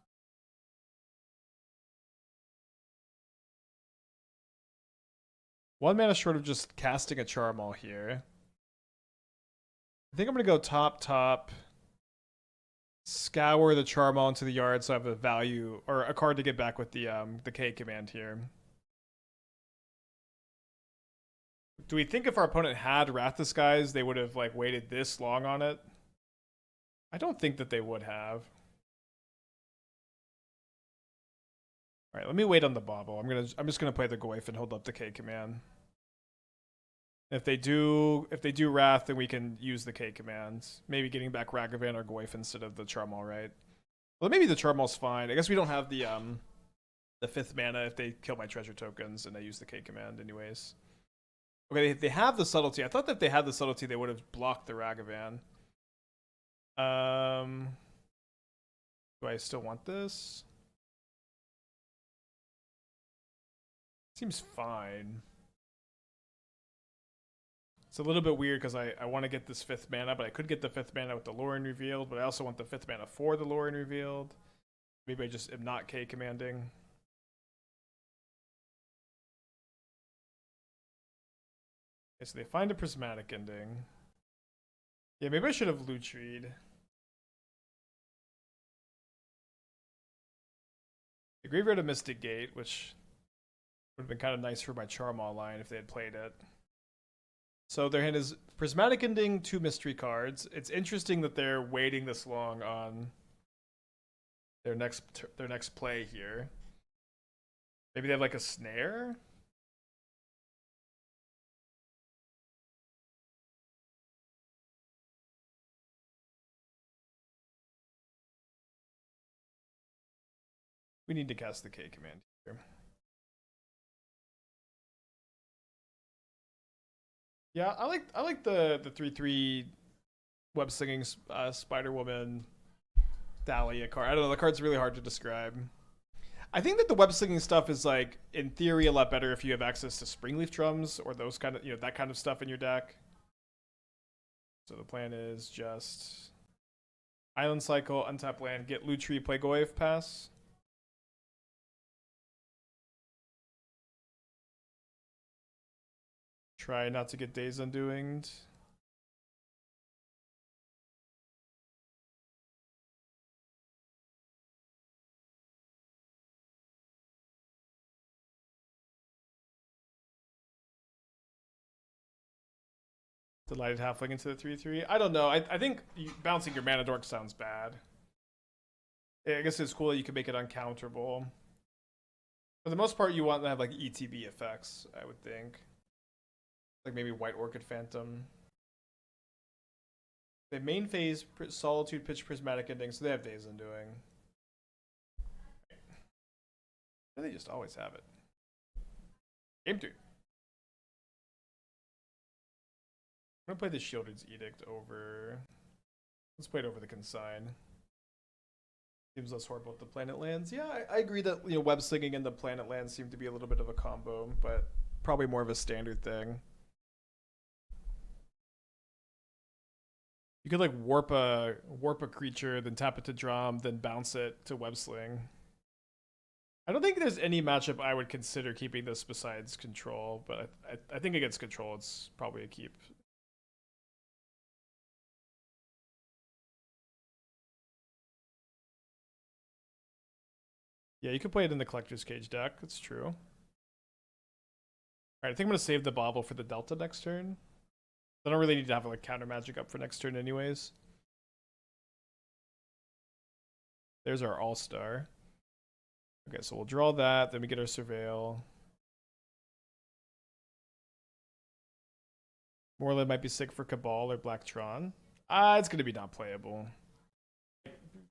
A: One mana short of just casting a Charmal here. I think I'm gonna go top. Scour the Charmal into the yard so I have a value or a card to get back with the K command here. Do we think if our opponent had Wrath the Skies, they would have like waited this long on it? I don't think that they would have. All right, let me wait on the Bauble. I'm just gonna play the Goyf and hold up the K command. If they do Wrath, then we can use the K commands. Maybe getting back Ragavan or Goyf instead of the Charmal, right? Well, maybe the Charmal's fine. I guess we don't have the 5th mana if they kill my treasure tokens and I use the K command anyways. Okay, they have the subtlety. I thought that if they had the subtlety, they would have blocked the Ragavan. Do I still want this? Seems fine. It's a little bit weird because I want to get this 5th mana, but I could get the 5th mana with the Lrien Revealed, but I also want the 5th mana for the Lrien Revealed. Maybe I just am not K commanding. Okay, so they find a Prismatic Ending. Yeah, maybe I should have Lutried. The Graveyard of Mystic Gate, which would have been kind of nice for my Charmal line if they had played it. So their hand is Prismatic Ending, 2 mystery cards. It's interesting that they're waiting this long on their next play here. Maybe they have like a snare? We need to cast the K command here. Yeah, I like the 3/3 web slinging Spider Woman Dahlia card. I don't know. The card's really hard to describe. I think that the web slinging stuff is like in theory a lot better if you have access to Springleaf Drums or those kind of that kind of stuff in your deck. So the plan is just Island Cycle, untap land, get Lutri, play Goyf, pass. Try not to get Days Undoing. Delighted Halfling into the 3/3. I don't know. I think bouncing your Mana Dork sounds bad. I guess it's cool that you can make it uncounterable. For the most part, you want to have like ETB effects, I would think. Like maybe White Orchid Phantom. They have main phase, Solitude, Pitch, Prismatic Ending, so they have Days Undoing. They just always have it. Game 2. I'm gonna play the Sheoldred's Edict over. Let's play it over the Consign. Seems less horrible with the planet lands. Yeah, I agree that web slinging and the planet lands seem to be a little bit of a combo, but probably more of a standard thing. You could like warp a creature, then tap it to Drum, then bounce it to web sling. I don't think there's any matchup I would consider keeping this besides control, but I think against control it's probably a keep. Yeah, you could play it in the Collector's Cage deck. That's true. All right, I think I'm going to save the Bauble for the Delta next turn. I don't really need to have like counter magic up for next turn anyways. There's our All-Star. Okay, so we'll draw that. Then we get our Surveil. Morlin might be sick for Cabal or Blacktron. It's going to be not playable.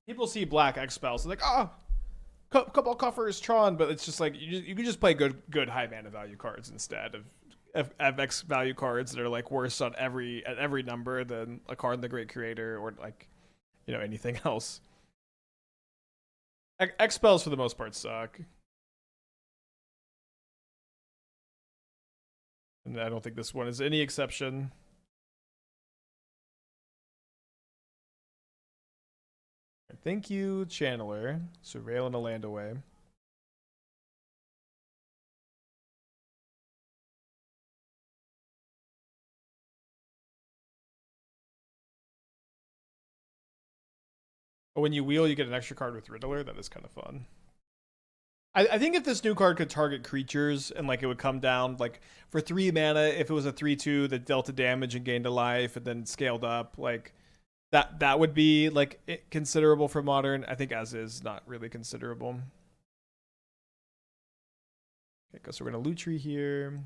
A: People see black X-Spells and like, Cabal Coffers, Tron, but it's just like you can just play good high mana value cards instead of X value cards that are like worse on at every number than a card in the Great Creator or like anything else. X spells for the most part suck, and I don't think this one is any exception. Thank you, Channeler. Surveilling a land away. When you wheel, you get an extra card with Riddler. That is kind of fun. I think if this new card could target creatures and like it would come down like for 3 mana, if it was a 3/2 that dealt a damage and gained a life and then scaled up, like that would be like considerable for Modern. I think as is not really considerable. Okay, so we're gonna Lutri here.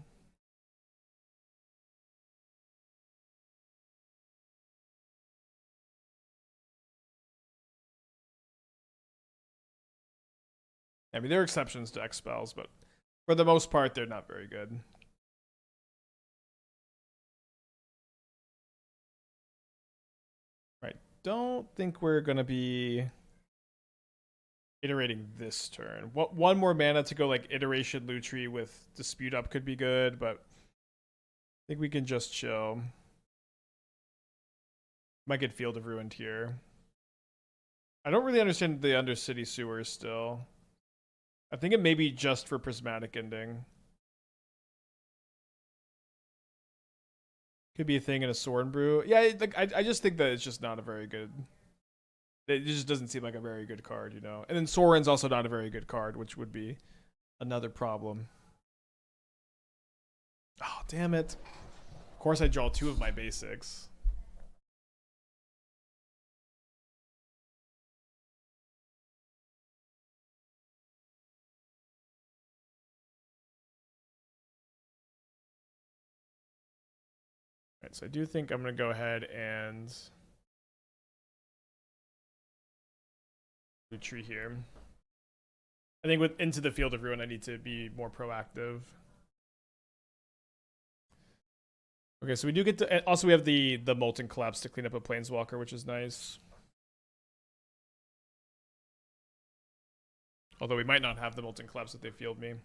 A: I mean, there are exceptions to X spells, but for the most part, they're not very good. Right. Don't think we're going to be iterating this turn. One more mana to go like Iteration Lutri with Dispute up could be good, but I think we can just chill. Might get Field of Ruined here. I don't really understand the Undercity Sewers still. I think it may be just for Prismatic Ending. Could be a thing in a Sword and Brew. Yeah, like I just think that it's just not a very good. It just doesn't seem like a very good card, And then Sorin's also not a very good card, which would be another problem. Oh, damn it. Of course I draw 2 of my basics. Right, so I do think I'm going to go ahead and retreat here. I think with Into the Field of Ruin, I need to be more proactive. Okay, so we do get to. Also, we have the Molten Collapse to clean up a Planeswalker, which is nice. Although we might not have the Molten Collapse if they field me. I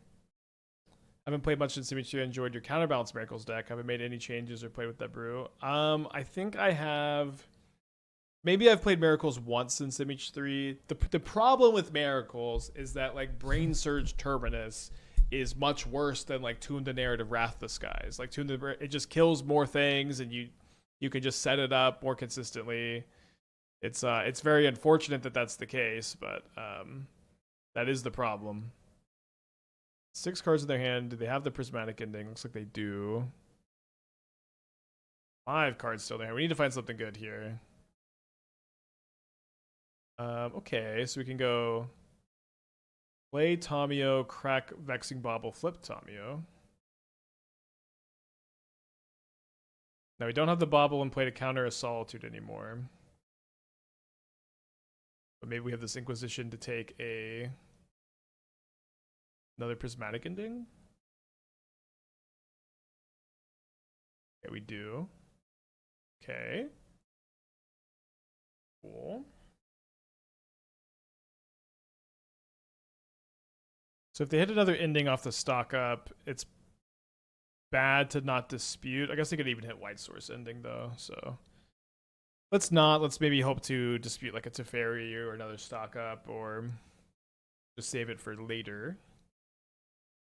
A: haven't played much since Image 2. Enjoyed your Counterbalance Miracles deck. Haven't made any changes or played with that brew. I think I have. Maybe I've played Miracles once since Image 3. The problem with Miracles is that like Brain Surge Terminus is much worse than like Tune the Narrative Wrath the Skies. Like it just kills more things and you can just set it up more consistently. It's very unfortunate that that's the case, but that is the problem. 6 cards in their hand. Do they have the Prismatic Ending? Looks like they do. 5 cards still there. We need to find something good here. Okay, so we can go play Tamiyo, crack Vexing Bauble, flip Tamiyo. Now we don't have the Bauble and play to counter a Solitude anymore. But maybe we have this Inquisition to take another Prismatic Ending. Okay, we do. Okay. Cool. So if they hit another ending off the stock up, it's bad to not dispute. I guess they could even hit White Source ending though, so let's not. Let's maybe hope to dispute like a Teferi or another stock up, or just save it for later.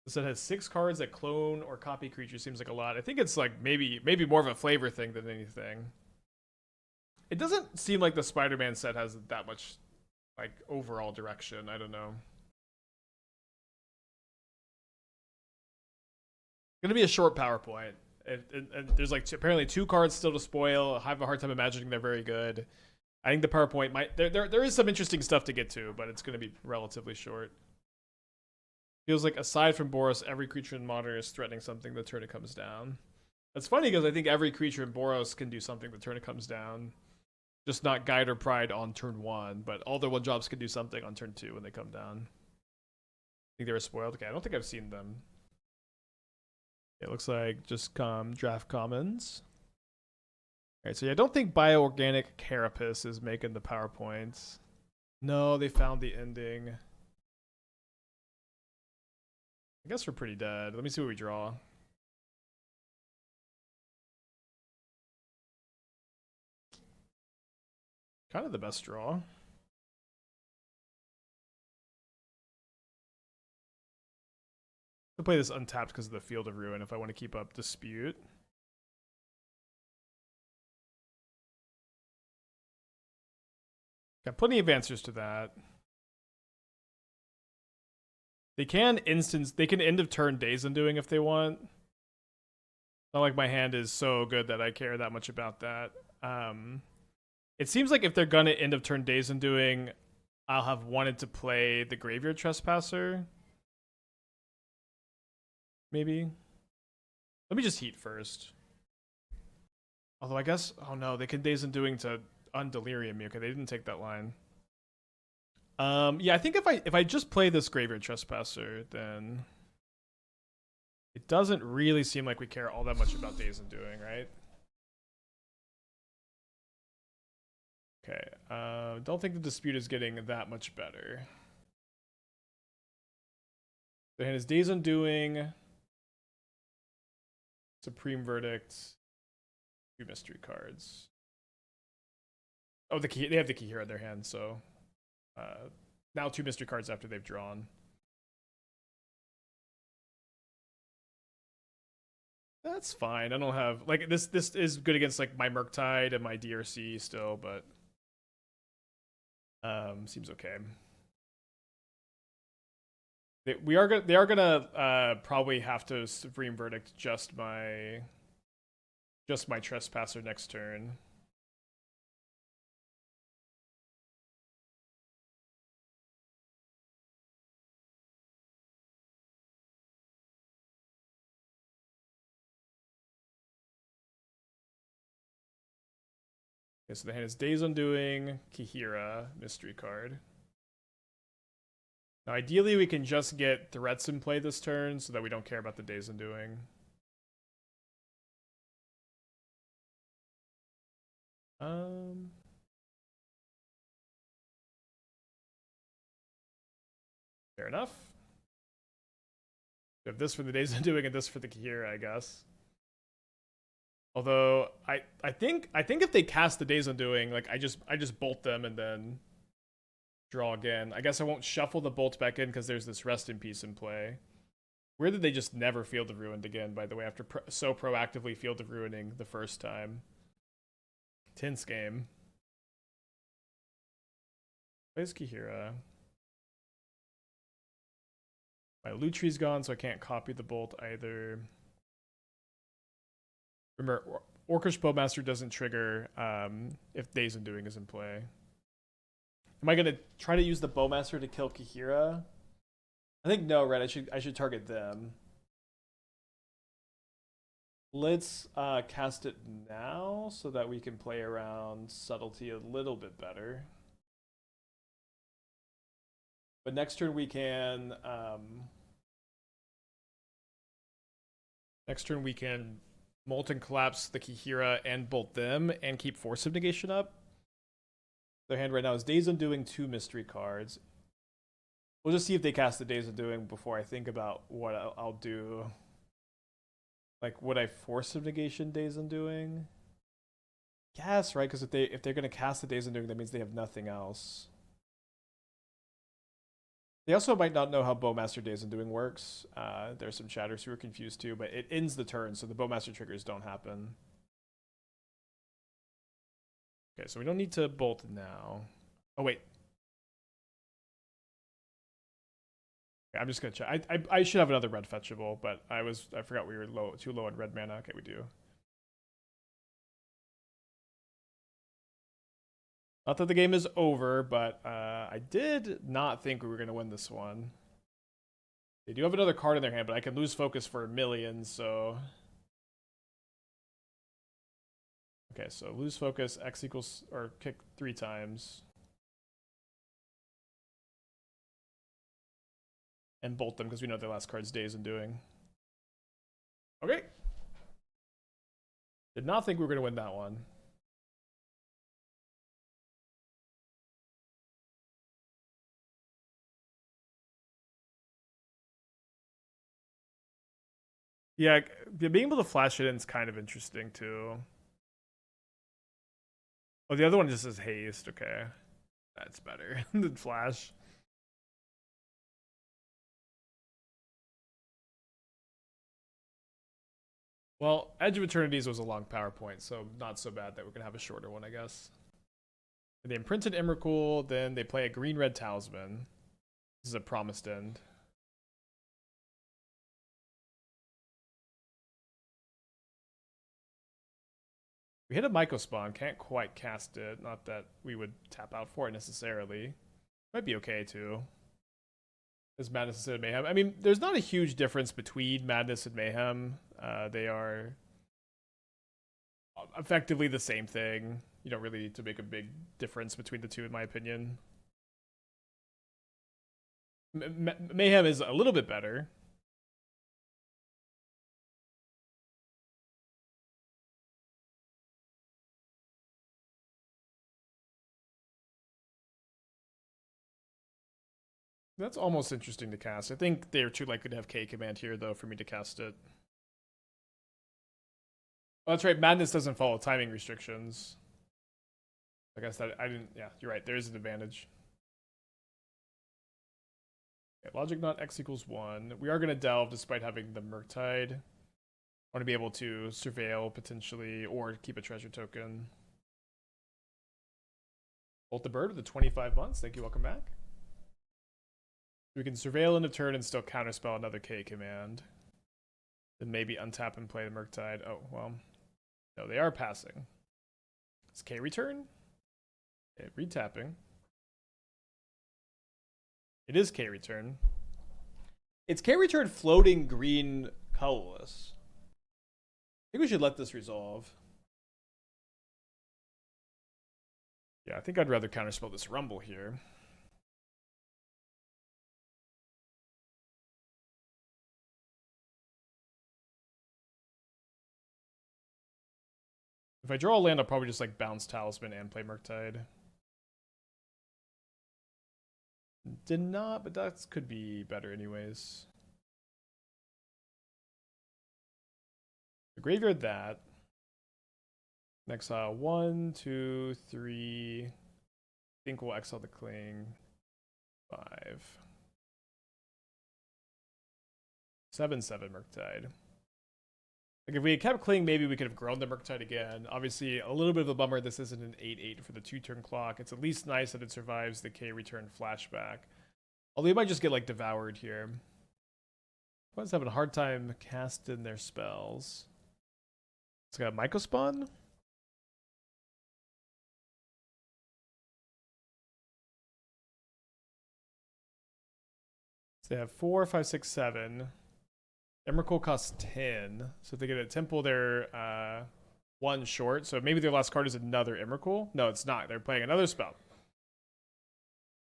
A: This set has 6 cards that clone or copy creatures. Seems like a lot. I think it's like maybe more of a flavor thing than anything. It doesn't seem like the Spider-Man set has that much like overall direction. I don't know. Gonna be a short PowerPoint. And there's like apparently 2 cards still to spoil. I have a hard time imagining they're very good. I think the PowerPoint might there is some interesting stuff to get to, but it's gonna be relatively short. Feels like aside from Boros, every creature in Modern is threatening something the turn it comes down. That's funny because I think every creature in Boros can do something the turn it comes down. Just not Guide or Pride on turn 1, but all their 1-drops can do something on turn 2 when they come down. I think they were spoiled. Okay, I don't think I've seen them. It looks like just draft commons. Alright, so yeah, I don't think Bioorganic Carapace is making the PowerPoints. No, they found the ending. I guess we're pretty dead. Let me see what we draw. Kind of the best draw. I'll play this untapped because of the Field of Ruin if I want to keep up Dispute. Got plenty of answers to that. They can end of turn Days Undoing if they want. Not like my hand is so good that I care that much about that. It seems like if they're gonna end of turn Days Undoing, I'll have wanted to play the Graveyard Trespasser. Maybe. Let me just heat first. Although I guess, oh no, they can Days Undoing to undelirium me. Okay, they didn't take that line. Yeah, I think if I just play this Graveyard Trespasser, then it doesn't really seem like we care all that much about Days Undoing, right? Okay, don't think the Dispute is getting that much better. The hand is Days Undoing, Supreme Verdict, 2 mystery cards. Oh, they have the Key here in their hand, so now 2 mystery cards after they've drawn. That's fine. I don't have like this is good against like my Murktide and my DRC still, but seems okay. They are gonna probably have to Supreme Verdict just my Trespasser next turn. Okay, so the hand is Days Undoing, Kihira, mystery card. Now, ideally, we can just get threats in play this turn so that we don't care about the Days Undoing. Fair enough. We have this for the Days Undoing and this for the Kihira, I guess. Although I think if they cast the Days Undoing, like I just bolt them and then draw again. I guess I won't shuffle the bolts back in because there's this Rest in Peace in play. Weird that they just never Field of Ruined again, by the way, after so proactively Field of Ruining the first time. Tense game. Plays Kihira. My Lutri's gone, so I can't copy the bolt either. Remember, Orcish Bowmaster doesn't trigger if Days Undoing is in play. Am I gonna try to use the Bowmaster to kill Kihira? I think no, right? I should target them. Let's cast it now so that we can play around Subtlety a little bit better. But next turn we can Molten Collapse the Kihira and bolt them and keep Force of Negation up. Their hand right now is Days Undoing 2 mystery cards. We'll just see if they cast the Days Undoing before I think about what I'll do. Like, would I Force of Negation Days Undoing? Yes, right? Because if they're gonna cast the Days Undoing, that means they have nothing else. They also might not know how Bowmaster Days Undoing works. There's some chatters who are confused too, but it ends the turn, so the Bowmaster triggers don't happen. Okay, so we don't need to bolt now. Oh, wait. Okay, I'm just gonna check. I should have another red fetchable, but I forgot we were too low on red mana. Okay, we do. Not that the game is over, but I did not think we were going to win this one. They do have another card in their hand, but I can lose focus for a million, so... Okay, so lose focus, X equals, or kick 3 times. And bolt them, because we know their last card's Days Undoing. Okay. Did not think we were going to win that one. Yeah, being able to flash it in is kind of interesting too. Oh, the other one just says haste. Okay, that's better than flash. Well, Edge of Eternities was a long PowerPoint, so not so bad that we're gonna have a shorter one, I guess. And they imprinted Emrakul, then they play a green-red Talisman. This is a Promised End. We hit a Myco Spawn, can't quite cast it. Not that we would tap out for it necessarily. Might be okay too. As Madness instead of Mayhem. I mean, there's not a huge difference between Madness and Mayhem. They are effectively the same thing. You don't really need to make a big difference between the two, in my opinion. Mayhem is a little bit better. That's almost interesting to cast. I think they're too likely to have K command here, though, for me to cast it. Oh, that's right. Madness doesn't follow timing restrictions. I guess that I didn't. Yeah, you're right. There is an advantage. Okay, logic not X equals 1. We are going to delve despite having the Murktide. I want to be able to surveil potentially or keep a treasure token. Bolt the Bird with the 25 months. Thank you. Welcome back. We can surveil end of turn and still counterspell another K command. Then maybe untap and play the Murktide. Oh, well. No, they are passing. Is K return? Okay, retapping. It is K return. It's K return floating green colorless. I think we should let this resolve. Yeah, I think I'd rather counterspell this Rumble here. If I draw a land, I'll probably just like bounce Talisman and play Murktide. Did not, but that could be better anyways. The graveyard that. Exile 1, 2, 3. I think we'll exile the Cling. 5. 7/7 Murktide. Like if we had kept Cling, maybe we could have grown the Murktide again. Obviously, a little bit of a bummer. This isn't an 8/8 for the 2-turn clock. It's at least nice that it survives the K return flashback. Although you might just get like devoured here. Opponent's having a hard time casting their spells. It's got Mycospawn. So they have 4, 5, 6, 7. Emrakul costs 10. So if they get a Temple, they're 1 short. So maybe their last card is another Emrakul. No, it's not. They're playing another spell.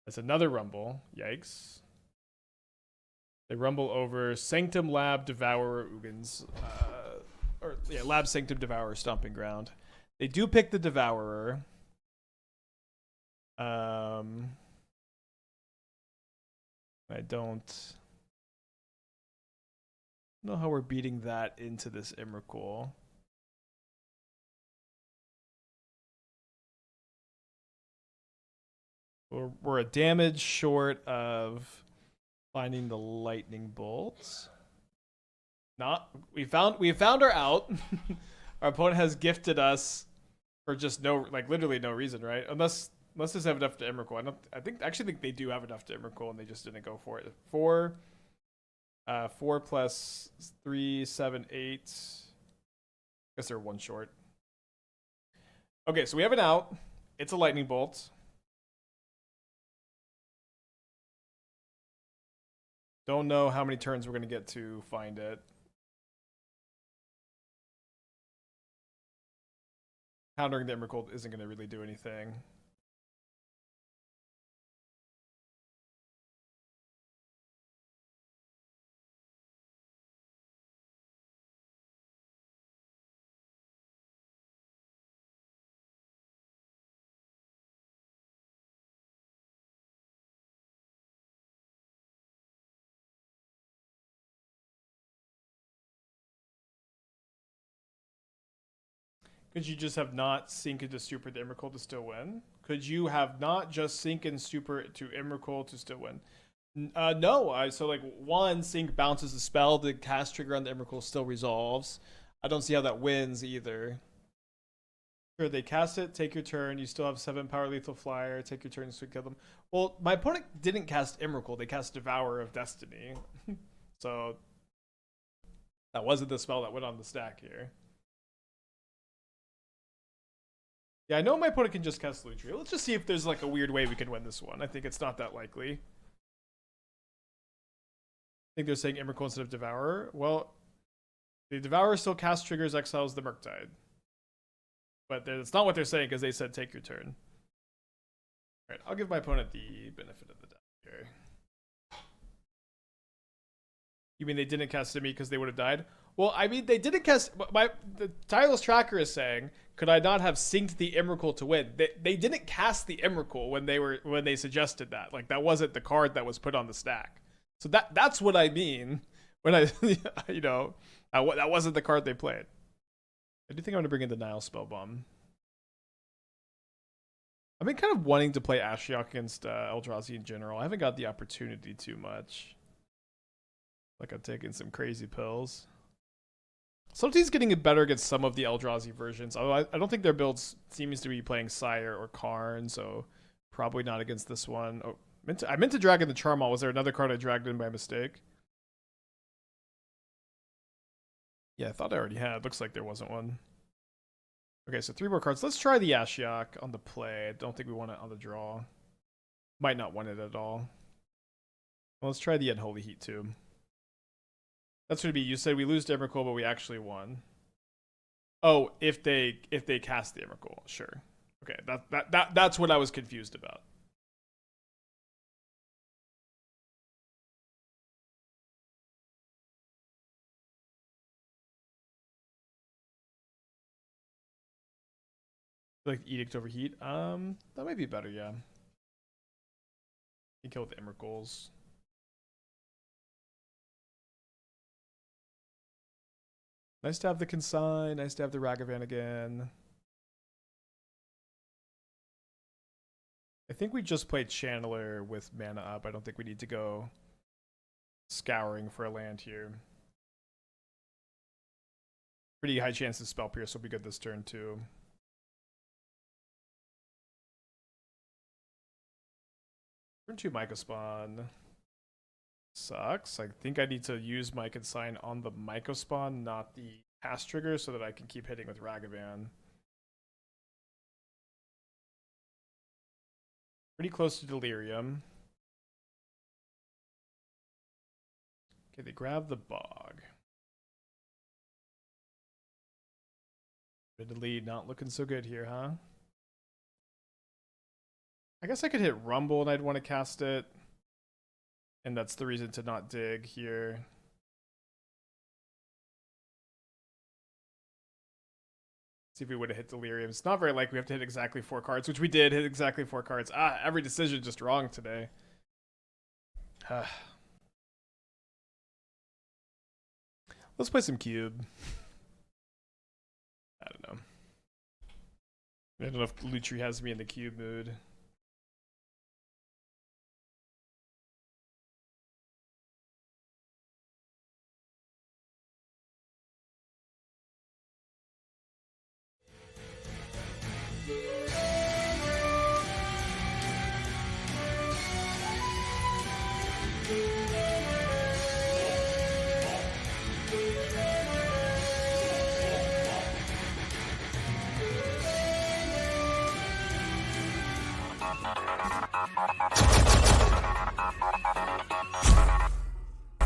A: That's another Rumble. Yikes. They rumble over Sanctum Lab Devourer Ugins. Lab Sanctum Devourer Stomping Ground. They do pick the Devourer. I don't know how we're beating that into this Emrakul. We're a damage short of finding the lightning bolts. We found our out. Our opponent has gifted us for just literally no reason, right? Unless they have enough to Emrakul. I actually think they do have enough to Emrakul and they just didn't go for it. 4 plus 3, 7, 8. I guess they're 1 short. Okay, so we have an out. It's a lightning bolt. Don't know how many turns we're going to get to find it. Countering the Emrakul isn't going to really do anything. Could you just have not sink into Super to Emrakul to still win? Could you have not just sink in Super to Emrakul to still win? No. So like 1 sink bounces the spell, the cast trigger on the Emrakul still resolves. I don't see how that wins either. Sure, they cast it, take your turn. You still have 7 power lethal flyer. Take your turn to kill them. Well, my opponent didn't cast Emrakul. They cast Devourer of Destiny. So that wasn't the spell that went on the stack here. Yeah, I know my opponent can just cast Lutri. Let's just see if there's like a weird way we can win this one. I think it's not that likely. I think they're saying Emrakul instead of Devourer. Well, the Devourer still cast triggers, exiles the Murktide. But that's not what they're saying because they said take your turn. Alright, I'll give my opponent the benefit of the doubt here. You mean they didn't cast at me because they would have died? Well, I mean, they didn't cast... The Tireless Tracker is saying, could I not have synced the Emrakul to win? They didn't cast the Emrakul when they suggested that. Like, that wasn't the card that was put on the stack. So that's what I mean when I, that wasn't the card they played. I do think I'm going to bring in the Nile Spellbomb. I've been kind of wanting to play Ashiok against Eldrazi in general. I haven't got the opportunity too much. Like, I'm taking some crazy pills. Subtlety's getting better against some of the Eldrazi versions. Although I don't think their builds seems to be playing Sire or Karn, so probably not against this one. Oh, I meant to drag in the Charmal. Was there another card I dragged in by mistake? Yeah, I thought I already had. Looks like there wasn't one. Okay, so 3 more cards. Let's try the Ashiok on the play. I don't think we want it on the draw. Might not want it at all. Well, let's try the Unholy Heat too. That's what it'd be. You said we lose to Emrakul, but we actually won. Oh, if they cast the Emrakul, sure. Okay, that's what I was confused about. Like Edict over Heat. That might be better, yeah. You kill with Emrakul's. Nice to have the Consign, nice to have the Ragavan again. I think we just played Channeler with mana up. I don't think we need to go scouring for a land here. Pretty high chance the Spell Pierce will be good this turn too. Turn 2 Mycospawn. Sucks. I think I need to use my Consign on the Mycospawn, not the pass trigger, so that I can keep hitting with Ragavan. Pretty close to Delirium. Okay, they grab the Bog. Admittedly, not looking so good here, huh? I guess I could hit Rumble and I'd want to cast it. And that's the reason to not dig here. See if we would have hit Delirium. It's not very likely we have to hit exactly 4 cards, which we did hit exactly 4 cards. Ah, every decision just wrong today. Let's play some Cube. I don't know. I don't know if Lutri has me in the Cube mood.